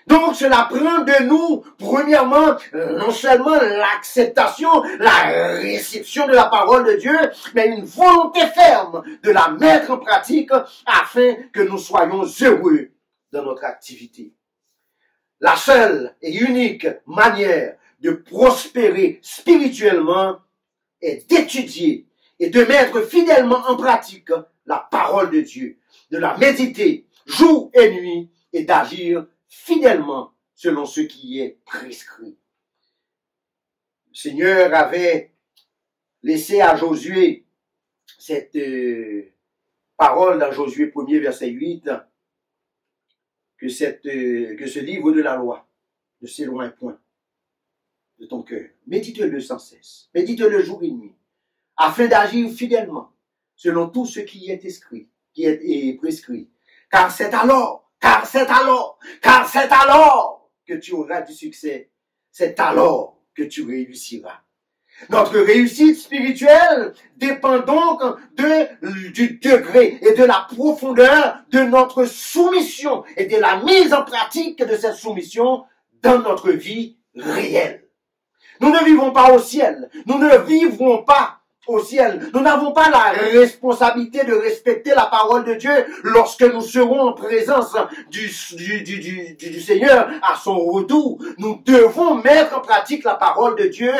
Donc, cela prend de nous, premièrement, non seulement l'acceptation, la réception de la parole de Dieu, mais une volonté ferme de la mettre en pratique afin que nous soyons heureux dans notre activité. La seule et unique manière de prospérer spirituellement est d'étudier et de mettre fidèlement en pratique la parole de Dieu, de la méditer jour et nuit et d'agir fidèlement selon ce qui est prescrit. Le Seigneur avait laissé à Josué cette parole dans Josué 1er verset 8, que ce livre de la loi ne s'éloigne point de ton cœur. Médite-le sans cesse, médite-le jour et nuit, afin d'agir fidèlement selon tout ce qui est écrit, qui est prescrit. Car c'est alors que tu auras du succès. C'est alors que tu réussiras. Notre réussite spirituelle dépend donc du degré et de la profondeur de notre soumission et de la mise en pratique de cette soumission dans notre vie réelle. Nous ne vivons pas au ciel. Nous ne vivrons pas au ciel. Nous n'avons pas la responsabilité de respecter la parole de Dieu lorsque nous serons en présence du Seigneur à son retour. Nous devons mettre en pratique la parole de Dieu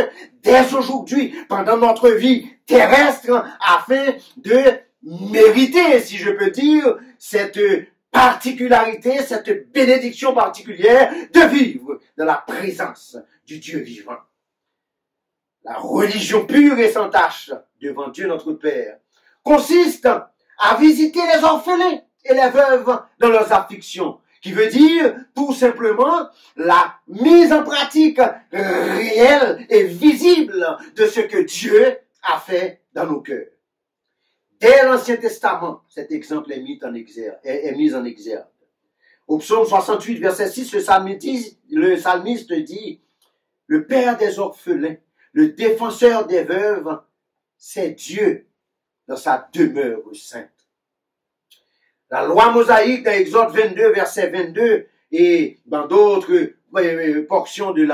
dès aujourd'hui, pendant notre vie terrestre, afin de mériter, si je peux dire, cette particularité, cette bénédiction particulière de vivre dans la présence du Dieu vivant. La religion pure et sans tache devant Dieu notre Père consiste à visiter les orphelins et les veuves dans leurs afflictions, qui veut dire tout simplement la mise en pratique réelle et visible de ce que Dieu a fait dans nos cœurs. Dès l'Ancien Testament, cet exemple est mis en exergue. Au psaume 68, verset 6, le psalmiste dit « Le Père des orphelins, le défenseur des veuves, c'est Dieu dans sa demeure sainte. » La loi mosaïque dans Exode 22, verset 22, et dans d'autres portions du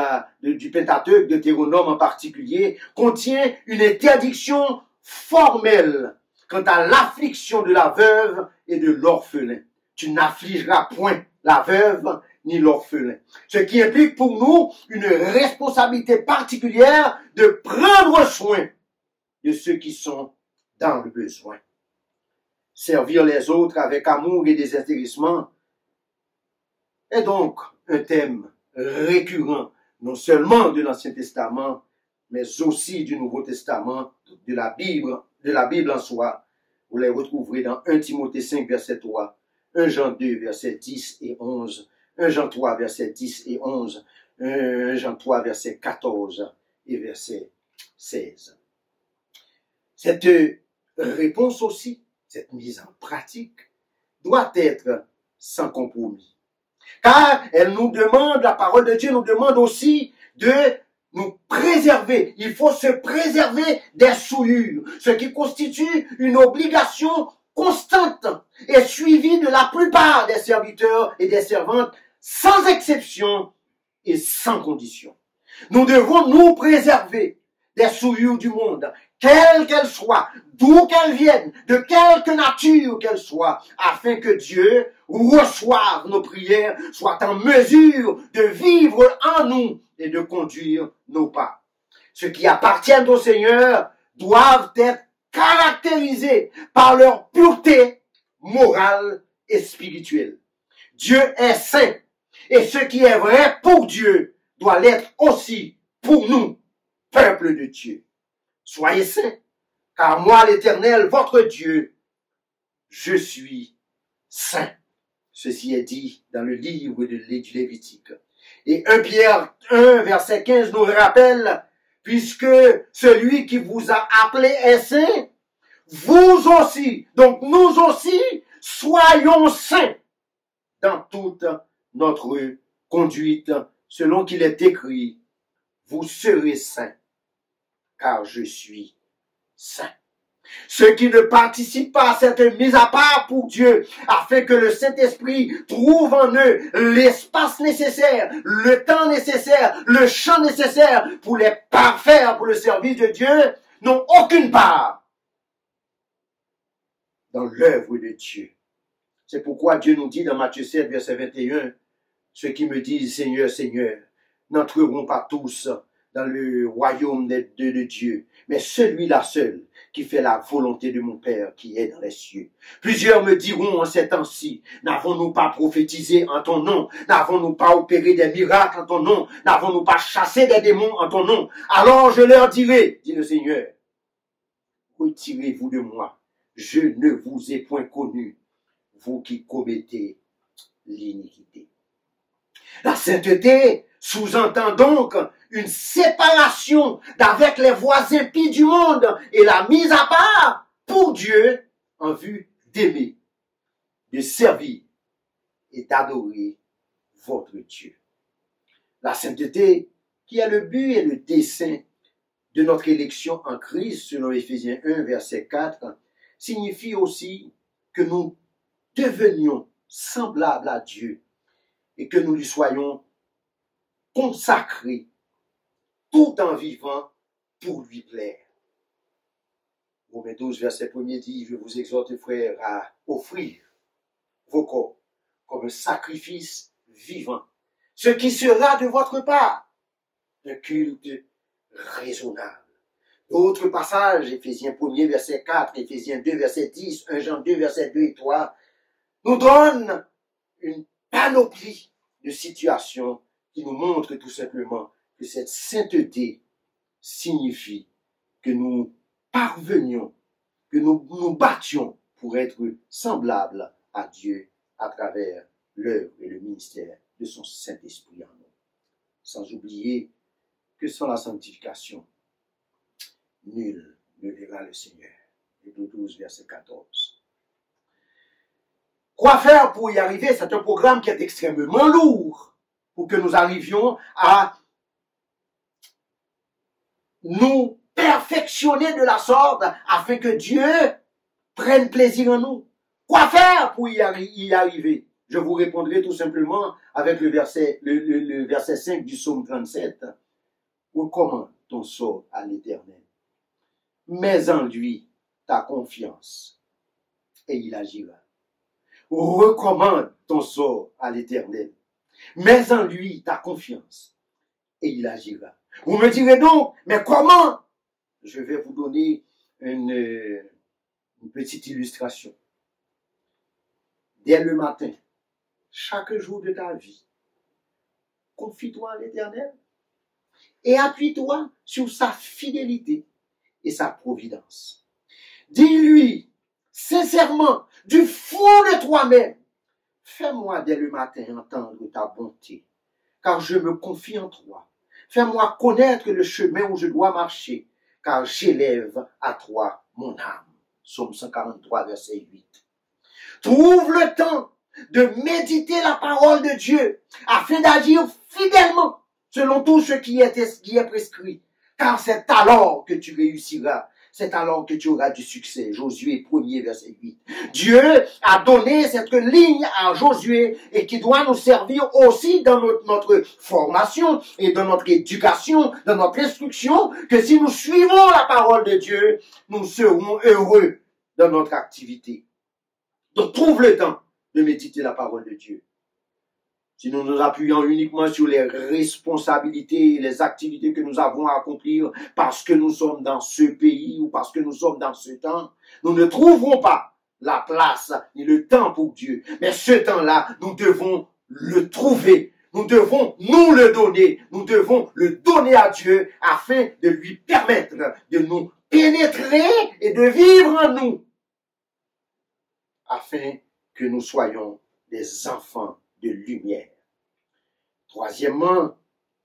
Pentateuque, de Deutéronome en particulier, contient une interdiction formelle quant à l'affliction de la veuve et de l'orphelin. Tu n'affligeras point la veuve ni l'orphelin. Ce qui implique pour nous une responsabilité particulière de prendre soin de ceux qui sont dans le besoin. Servir les autres avec amour et désintéressement est donc un thème récurrent, non seulement de l'Ancien Testament, mais aussi du Nouveau Testament, de la Bible en soi. Vous les retrouverez dans 1 Timothée 5, verset 3, 1 Jean 2, verset 10 et 11, 1 Jean 3, verset 10 et 11, 1 Jean 3, verset 14 et verset 16. Cette réponse aussi, cette mise en pratique, doit être sans compromis. Car elle nous demande, la parole de Dieu nous demande aussi de nous préserver. Il faut se préserver des souillures, ce qui constitue une obligation constante et suivie de la plupart des serviteurs et des servantes, sans exception et sans condition. Nous devons nous préserver des souillures du monde, quelles qu'elles soient, d'où qu'elles viennent, de quelque nature qu'elles soient, afin que Dieu reçoive nos prières, soit en mesure de vivre en nous et de conduire nos pas. Ceux qui appartiennent au Seigneur doivent être caractérisés par leur pureté morale et spirituelle. Dieu est saint, et ce qui est vrai pour Dieu doit l'être aussi pour nous, peuple de Dieu. Soyez saints, car moi, l'Éternel, votre Dieu, je suis saint. Ceci est dit dans le livre du Lévitique. Et 1 Pierre 1, verset 15 nous rappelle, puisque celui qui vous a appelé est saint, vous aussi, donc nous aussi, soyons saints dans toute notre conduite, selon qu'il est écrit, vous serez saints, car je suis saint. Ceux qui ne participent pas à cette mise à part pour Dieu, afin que le Saint-Esprit trouve en eux l'espace nécessaire, le temps nécessaire, le champ nécessaire pour les parfaire pour le service de Dieu, n'ont aucune part dans l'œuvre de Dieu. C'est pourquoi Dieu nous dit dans Matthieu 7, verset 21, ceux qui me disent Seigneur, Seigneur, n'entreront pas tous dans le royaume de Dieu, mais celui-là seul qui fait la volonté de mon Père qui est dans les cieux. Plusieurs me diront en ces temps-ci, n'avons-nous pas prophétisé en ton nom? N'avons-nous pas opéré des miracles en ton nom? N'avons-nous pas chassé des démons en ton nom? Alors je leur dirai, dit le Seigneur, retirez-vous de moi, je ne vous ai point connu, vous qui commettez l'iniquité. La sainteté sous-entend donc une séparation d'avec les voies impies du monde et la mise à part pour Dieu en vue d'aimer, de servir et d'adorer votre Dieu. La sainteté qui est le but et le dessein de notre élection en Christ, selon Éphésiens 1, verset 4, signifie aussi que nous devenions semblables à Dieu et que nous lui soyons consacrés tout en vivant pour lui plaire. Romains 12, verset 1 dit, je vous exhorte, frères, à offrir vos corps comme un sacrifice vivant, ce qui sera de votre part un culte raisonnable. D'autres passages, Éphésiens 1, verset 4, Éphésiens 2, verset 10, 1 Jean 2, verset 2 et 3, nous donnent une panoplie de situations qui nous montrent tout simplement que cette sainteté signifie que nous parvenions, que nous nous battions pour être semblables à Dieu à travers l'œuvre et le ministère de son Saint-Esprit en nous. Sans oublier que sans la sanctification, nul ne verra le Seigneur. Hébreux 12, verset 14. Quoi faire pour y arriver? C'est un programme qui est extrêmement lourd pour que nous arrivions à nous perfectionner de la sorte afin que Dieu prenne plaisir en nous. Quoi faire pour y arriver? Je vous répondrai tout simplement avec le verset 5 du psaume 37. Recommande ton sort à l'Éternel. Mets en lui ta confiance et il agira. Recommande ton sort à l'Éternel. Mets en lui ta confiance et il agira. Vous me direz donc, mais comment? Je vais vous donner une petite illustration. Dès le matin, chaque jour de ta vie, confie-toi à l'Éternel et appuie-toi sur sa fidélité et sa providence. Dis-lui sincèrement, du fond de toi-même, fais-moi dès le matin entendre ta bonté, car je me confie en toi. Fais-moi connaître le chemin où je dois marcher, car j'élève à toi mon âme. Psaume 143, verset 8. Trouve le temps de méditer la parole de Dieu, afin d'agir fidèlement selon tout ce qui est prescrit, car c'est alors que tu réussiras. C'est alors que tu auras du succès. Josué 1er, verset 8. Dieu a donné cette ligne à Josué et qui doit nous servir aussi dans notre formation et dans notre éducation, dans notre instruction, que si nous suivons la parole de Dieu, nous serons heureux dans notre activité. Donc trouve le temps de méditer la parole de Dieu. Si nous nous appuyons uniquement sur les responsabilités et les activités que nous avons à accomplir parce que nous sommes dans ce pays ou parce que nous sommes dans ce temps, nous ne trouverons pas la place ni le temps pour Dieu. Mais ce temps-là, nous devons le trouver. Nous devons nous le donner. Nous devons le donner à Dieu afin de lui permettre de nous pénétrer et de vivre en nous. Afin que nous soyons des enfants de lumière. Troisièmement,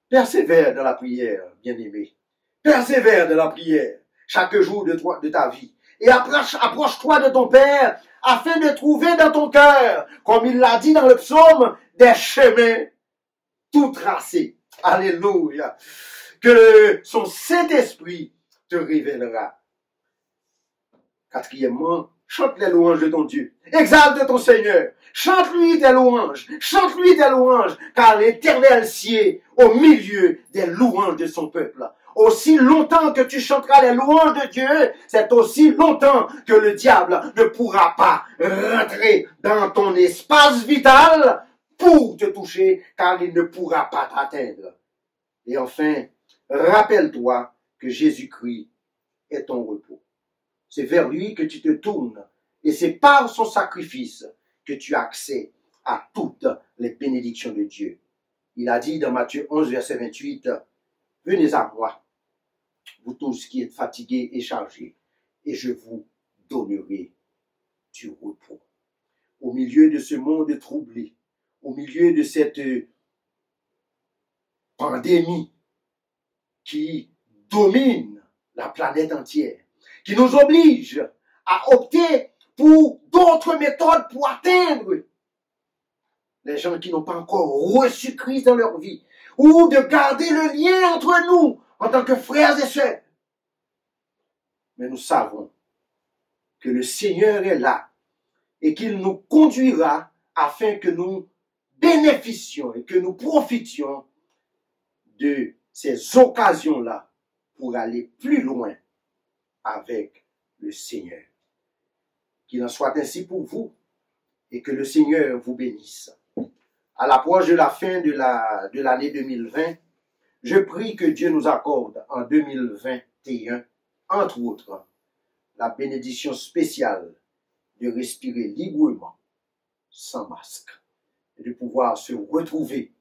persévère dans la prière, bien-aimé. Persévère dans la prière chaque jour de ta vie. Et approche-toi de ton Père afin de trouver dans ton cœur, comme il l'a dit dans le psaume, des chemins tout tracés. Alléluia. Que son Saint-Esprit te révélera. Quatrièmement, chante les louanges de ton Dieu. Exalte ton Seigneur. Chante-lui tes louanges. Chante-lui tes louanges. Car l'Éternel sied au milieu des louanges de son peuple. Aussi longtemps que tu chanteras les louanges de Dieu, c'est aussi longtemps que le diable ne pourra pas rentrer dans ton espace vital pour te toucher, car il ne pourra pas t'atteindre. Et enfin, rappelle-toi que Jésus-Christ est ton repos. C'est vers lui que tu te tournes et c'est par son sacrifice que tu as accès à toutes les bénédictions de Dieu. Il a dit dans Matthieu 11, verset 28, « Venez à moi, vous tous qui êtes fatigués et chargés, et je vous donnerai du repos. » Au milieu de ce monde troublé, au milieu de cette pandémie qui domine la planète entière, qui nous oblige à opter pour d'autres méthodes pour atteindre les gens qui n'ont pas encore reçu Christ dans leur vie, ou de garder le lien entre nous en tant que frères et sœurs. Mais nous savons que le Seigneur est là et qu'il nous conduira afin que nous bénéficions et que nous profitions de ces occasions-là pour aller plus loin avec le Seigneur. Qu'il en soit ainsi pour vous et que le Seigneur vous bénisse. À l'approche de la fin de l'année 2020, je prie que Dieu nous accorde en 2021, entre autres, la bénédiction spéciale de respirer librement, sans masque, et de pouvoir se retrouver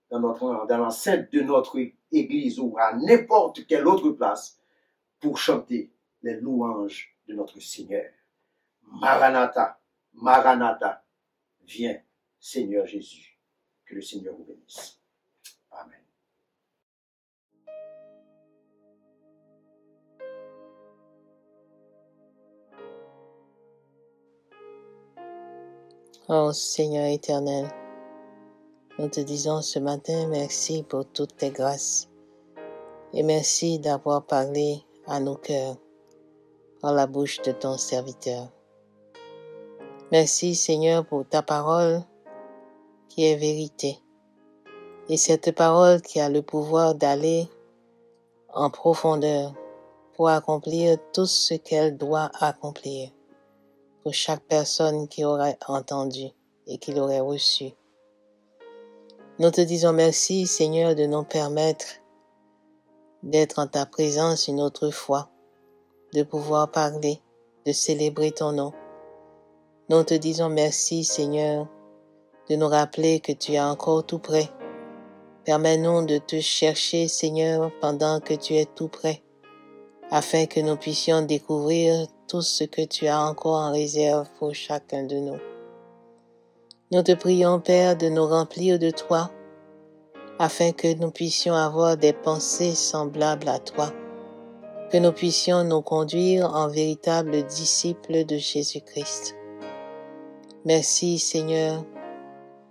dans l'enceinte de notre église ou à n'importe quelle autre place pour chanter les louanges de notre Seigneur. Maranatha, Maranatha, viens, Seigneur Jésus. Que le Seigneur vous bénisse. Amen. Oh Seigneur éternel, nous te disons ce matin merci pour toutes tes grâces et merci d'avoir parlé à nos cœurs par la bouche de ton serviteur. Merci Seigneur pour ta parole qui est vérité et cette parole qui a le pouvoir d'aller en profondeur pour accomplir tout ce qu'elle doit accomplir pour chaque personne qui aurait entendu et qui l'aurait reçu. Nous te disons merci, Seigneur, de nous permettre d'être en ta présence une autre fois, de pouvoir parler, de célébrer ton nom. Nous te disons merci, Seigneur, de nous rappeler que tu es encore tout près. Permets-nous de te chercher, Seigneur, pendant que tu es tout près, afin que nous puissions découvrir tout ce que tu as encore en réserve pour chacun de nous. Nous te prions, Père, de nous remplir de toi, afin que nous puissions avoir des pensées semblables à toi, que nous puissions nous conduire en véritables disciples de Jésus-Christ. Merci, Seigneur,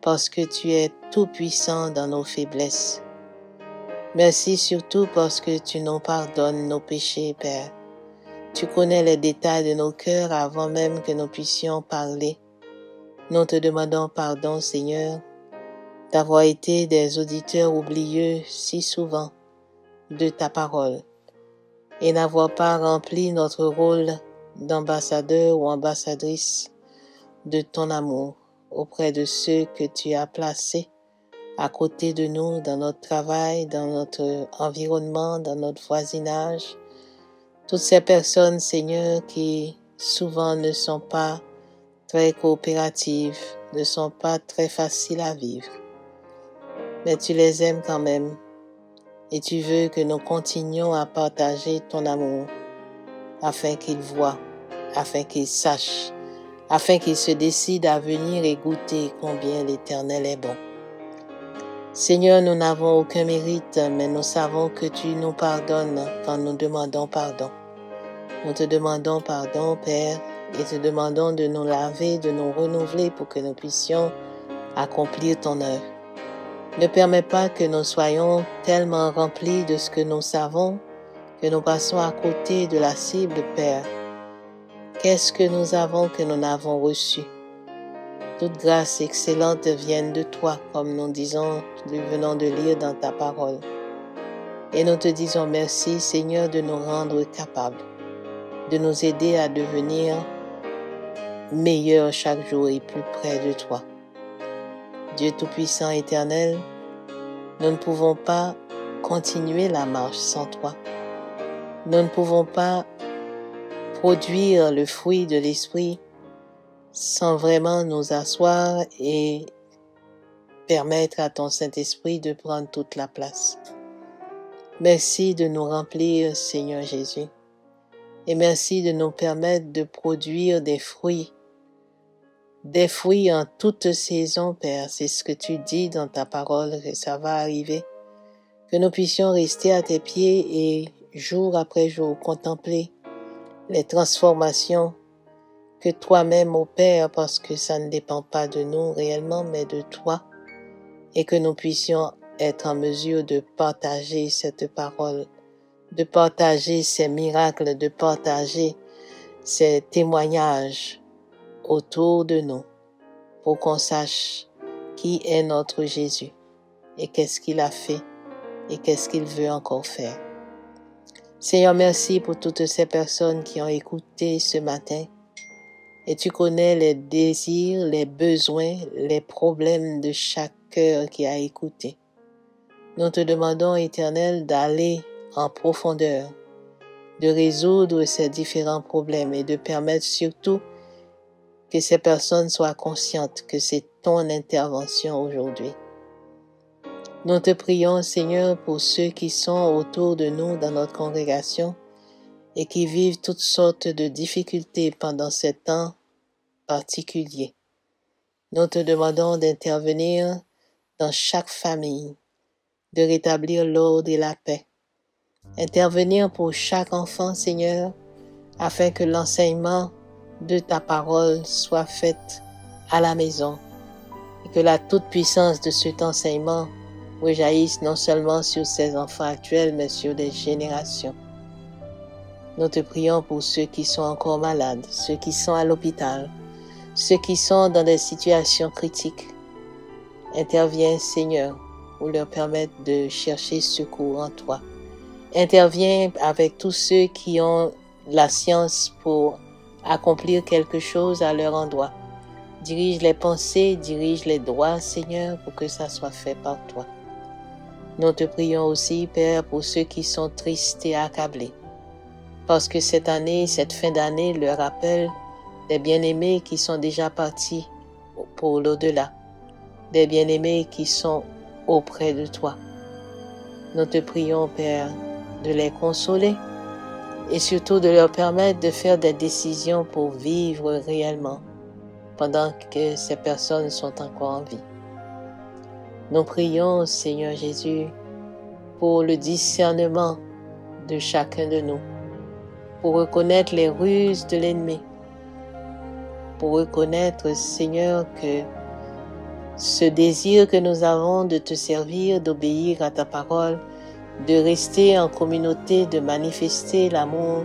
parce que tu es tout-puissant dans nos faiblesses. Merci surtout parce que tu nous pardonnes nos péchés, Père. Tu connais les détails de nos cœurs avant même que nous puissions parler. Nous te demandons pardon, Seigneur, d'avoir été des auditeurs oublieux si souvent de ta parole et n'avoir pas rempli notre rôle d'ambassadeur ou ambassadrice de ton amour auprès de ceux que tu as placés à côté de nous dans notre travail, dans notre environnement, dans notre voisinage. Toutes ces personnes, Seigneur, qui souvent ne sont pas très coopératives, ne sont pas très faciles à vivre. Mais tu les aimes quand même et tu veux que nous continuions à partager ton amour afin qu'ils voient, afin qu'ils sachent, afin qu'ils se décident à venir et goûter combien l'Éternel est bon. Seigneur, nous n'avons aucun mérite, mais nous savons que tu nous pardonnes quand nous demandons pardon. Nous te demandons pardon, Père, et te demandons de nous laver, de nous renouveler pour que nous puissions accomplir ton œuvre. Ne permets pas que nous soyons tellement remplis de ce que nous savons que nous passons à côté de la cible, Père. Qu'est-ce que nous avons que nous n'avons reçu? Toute grâce excellente vienne de toi, comme nous venons de lire dans ta parole. Et nous te disons merci, Seigneur, de nous rendre capables, de nous aider à devenir meilleurs chaque jour et plus près de toi. Dieu Tout-Puissant éternel, nous ne pouvons pas continuer la marche sans toi. Nous ne pouvons pas produire le fruit de l'Esprit sans vraiment nous asseoir et permettre à ton Saint-Esprit de prendre toute la place. Merci de nous remplir, Seigneur Jésus, et merci de nous permettre de produire des fruits en toute saison, Père. C'est ce que tu dis dans ta parole, que ça va arriver, que nous puissions rester à tes pieds et jour après jour contempler les transformations que toi-même opères, parce que ça ne dépend pas de nous réellement, mais de toi, et que nous puissions être en mesure de partager cette parole, de partager ces miracles, de partager ces témoignages autour de nous, pour qu'on sache qui est notre Jésus, et qu'est-ce qu'il a fait, et qu'est-ce qu'il veut encore faire. Seigneur, merci pour toutes ces personnes qui ont écouté ce matin. Et tu connais les désirs, les besoins, les problèmes de chaque cœur qui a écouté. Nous te demandons, Éternel, d'aller en profondeur, de résoudre ces différents problèmes et de permettre surtout que ces personnes soient conscientes que c'est ton intervention aujourd'hui. Nous te prions, Seigneur, pour ceux qui sont autour de nous dans notre congrégation et qui vivent toutes sortes de difficultés pendant ces temps particuliers. Nous te demandons d'intervenir dans chaque famille, de rétablir l'ordre et la paix. Intervenir pour chaque enfant, Seigneur, afin que l'enseignement de ta parole soit fait à la maison et que la toute-puissance de cet enseignement rejaillisse non seulement sur ces enfants actuels, mais sur des générations. Nous te prions pour ceux qui sont encore malades, ceux qui sont à l'hôpital, ceux qui sont dans des situations critiques. Interviens, Seigneur, pour leur permettre de chercher secours en toi. Interviens avec tous ceux qui ont la science pour accomplir quelque chose à leur endroit. Dirige les pensées, dirige les droits, Seigneur, pour que ça soit fait par toi. Nous te prions aussi, Père, pour ceux qui sont tristes et accablés, parce que cette année, cette fin d'année leur rappelle des bien-aimés qui sont déjà partis pour l'au-delà, des bien-aimés qui sont auprès de toi. Nous te prions, Père, de les consoler et surtout de leur permettre de faire des décisions pour vivre réellement pendant que ces personnes sont encore en vie. Nous prions, Seigneur Jésus, pour le discernement de chacun de nous, pour reconnaître les ruses de l'ennemi, pour reconnaître, Seigneur, que ce désir que nous avons de te servir, d'obéir à ta parole, de rester en communauté, de manifester l'amour,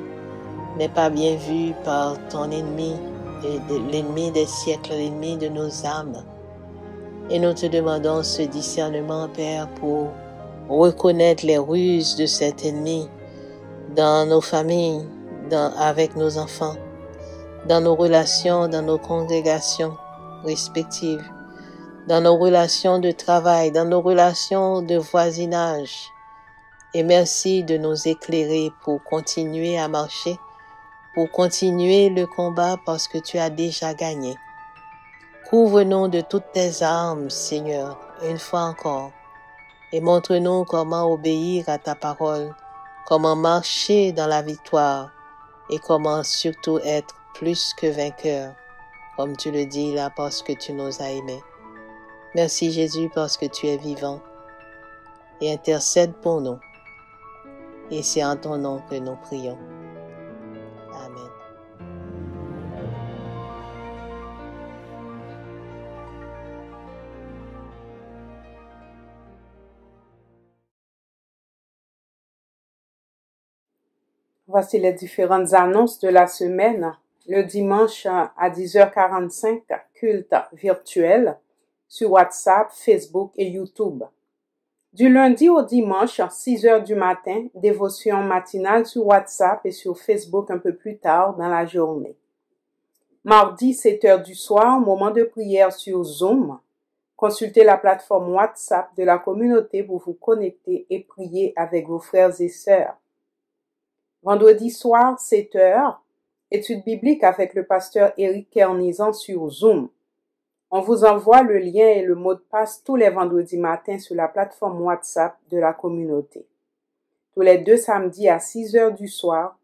n'est pas bien vu par ton ennemi, et l'ennemi des siècles, l'ennemi de nos âmes. Et nous te demandons ce discernement, Père, pour reconnaître les ruses de cet ennemi dans nos familles, avec nos enfants, dans nos relations, dans nos congrégations respectives, dans nos relations de travail, dans nos relations de voisinage. Et merci de nous éclairer pour continuer à marcher, pour continuer le combat parce que tu as déjà gagné. Couvre-nous de toutes tes armes, Seigneur, une fois encore, et montre-nous comment obéir à ta parole, comment marcher dans la victoire et comment surtout être plus que vainqueur, comme tu le dis là, parce que tu nous as aimés. Merci Jésus parce que tu es vivant et intercède pour nous. Et c'est en ton nom que nous prions. Amen. Voici les différentes annonces de la semaine. le dimanche à 10h45, culte virtuel sur WhatsApp, Facebook et YouTube. Du lundi au dimanche, 6h du matin, dévotion matinale sur WhatsApp et sur Facebook un peu plus tard dans la journée. Mardi, 7h du soir, moment de prière sur Zoom. Consultez la plateforme WhatsApp de la communauté pour vous connecter et prier avec vos frères et sœurs. Vendredi soir, 7h, étude biblique avec le pasteur Éric Kernizan sur Zoom. On vous envoie le lien et le mot de passe tous les vendredis matins sur la plateforme WhatsApp de la communauté. Tous les 2 samedis à 6h du soir,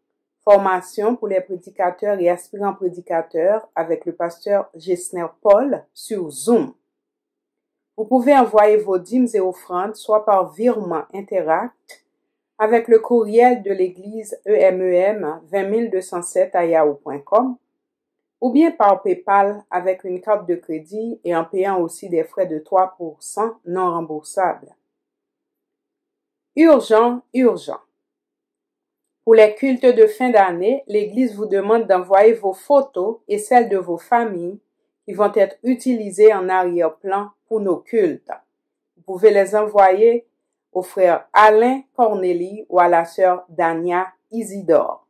formation pour les prédicateurs et aspirants prédicateurs avec le pasteur Gessner Paul sur Zoom. Vous pouvez envoyer vos dîmes et offrandes soit par virement Interact avec le courriel de l'église EMEM 20207 à yahoo.com ou bien par PayPal avec une carte de crédit et en payant aussi des frais de 3% non remboursables. Urgent. Pour les cultes de fin d'année, l'Église vous demande d'envoyer vos photos et celles de vos familles qui vont être utilisées en arrière-plan pour nos cultes. Vous pouvez les envoyer au frère Alain Cornélie ou à la sœur Dania Isidore.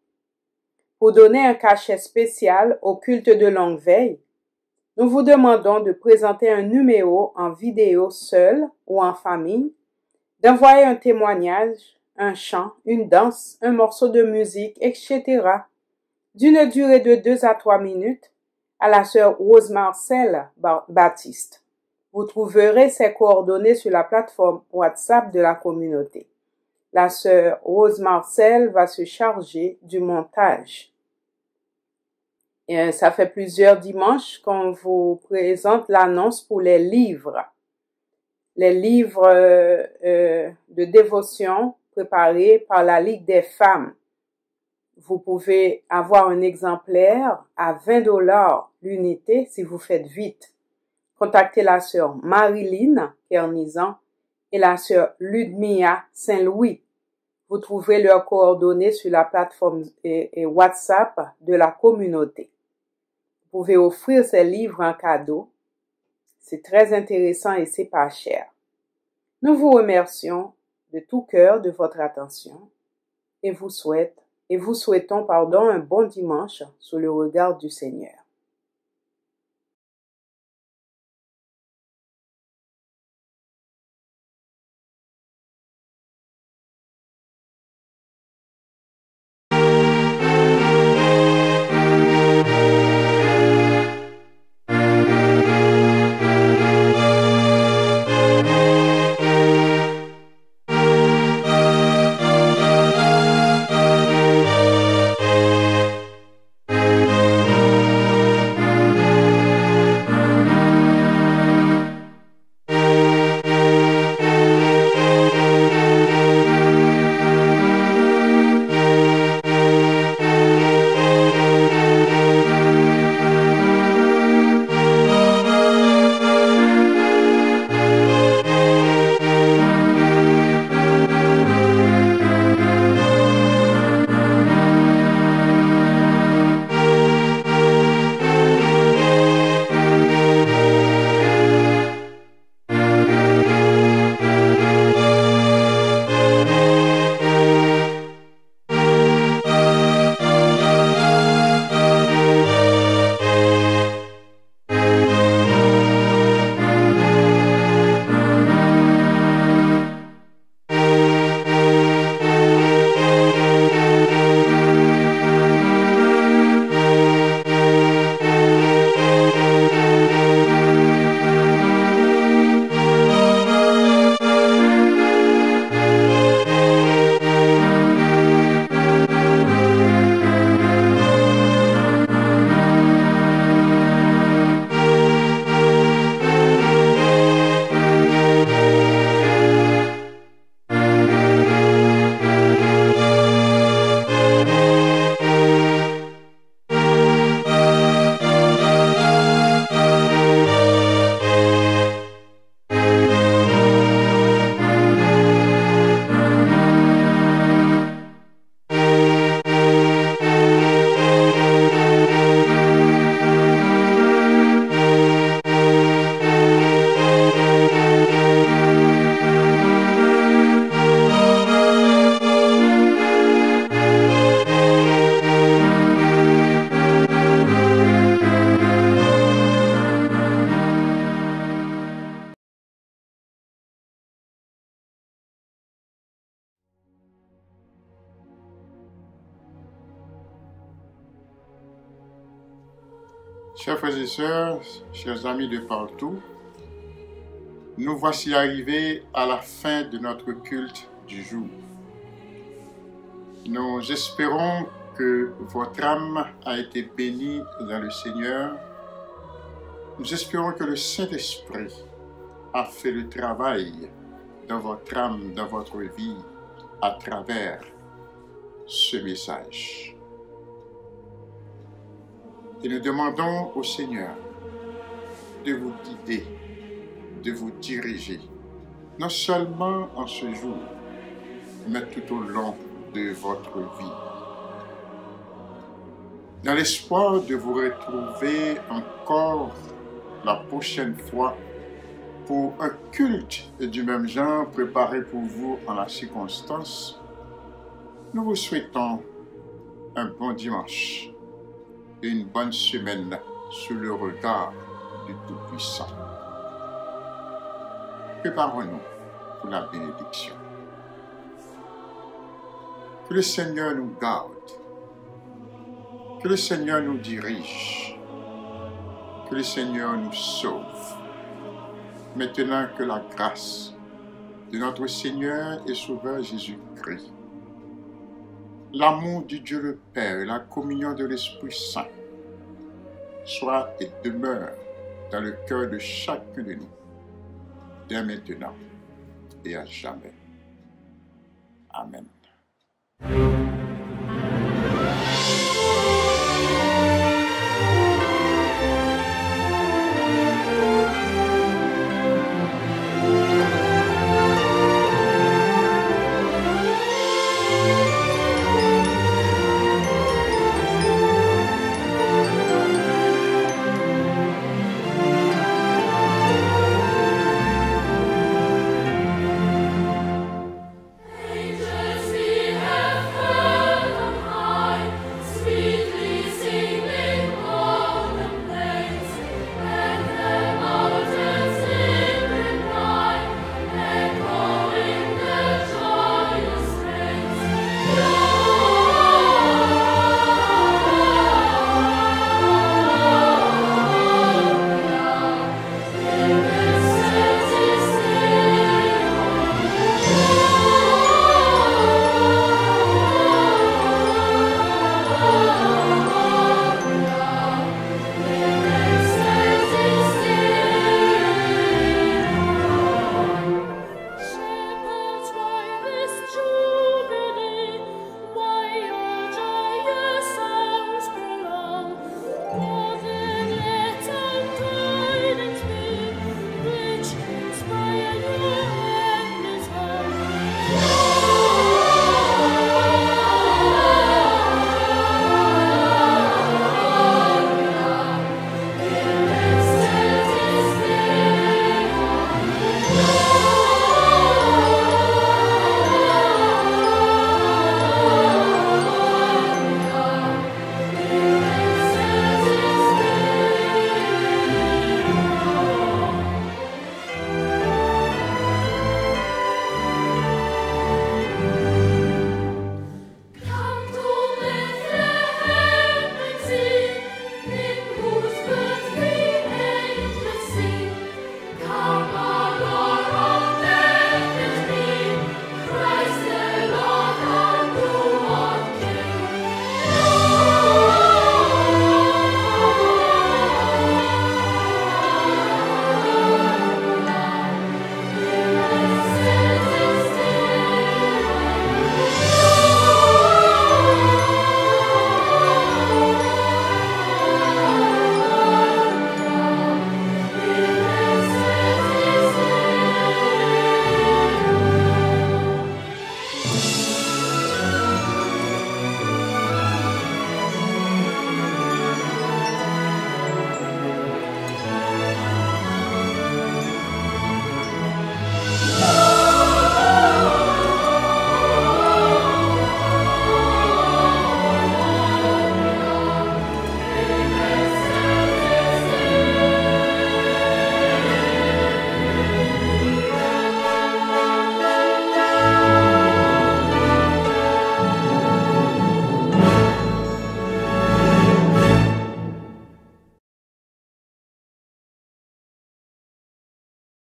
Pour donner un cachet spécial au culte de longue veille, nous vous demandons de présenter un numéro en vidéo seul ou en famille, d'envoyer un témoignage, un chant, une danse, un morceau de musique, etc., d'une durée de 2 à 3 minutes à la sœur Rose Marcel Baptiste. Vous trouverez ses coordonnées sur la plateforme WhatsApp de la communauté. La sœur Rose Marcel va se charger du montage. Et ça fait plusieurs dimanches qu'on vous présente l'annonce pour les livres. Les livres de dévotion préparés par la Ligue des femmes. Vous pouvez avoir un exemplaire à $20 l'unité si vous faites vite. Contactez la sœur Marilyn Kernizan et la sœur Ludmilla Saint-Louis. Vous trouverez leurs coordonnées sur la plateforme et WhatsApp de la communauté. Vous pouvez offrir ces livres en cadeau. C'est très intéressant et c'est pas cher. Nous vous remercions de tout cœur de votre attention et vous souhaitons un bon dimanche sous le regard du Seigneur. Chers frères et sœurs, chers amis de partout, nous voici arrivés à la fin de notre culte du jour. Nous espérons que votre âme a été bénie dans le Seigneur. Nous espérons que le Saint-Esprit a fait le travail dans votre âme, dans votre vie, à travers ce message. Et nous demandons au Seigneur de vous guider, de vous diriger, non seulement en ce jour, mais tout au long de votre vie. Dans l'espoir de vous retrouver encore la prochaine fois pour un culte du même genre préparé pour vous en la circonstance, nous vous souhaitons un bon dimanche et une bonne semaine sous le regard du Tout-Puissant. Préparons-nous pour la bénédiction. Que le Seigneur nous garde, que le Seigneur nous dirige, que le Seigneur nous sauve. Maintenant que la grâce de notre Seigneur et Sauveur Jésus-Christ, l'amour du Dieu le Père et la communion de l'Esprit Saint soit et demeure dans le cœur de chacun de nous, dès maintenant et à jamais. Amen.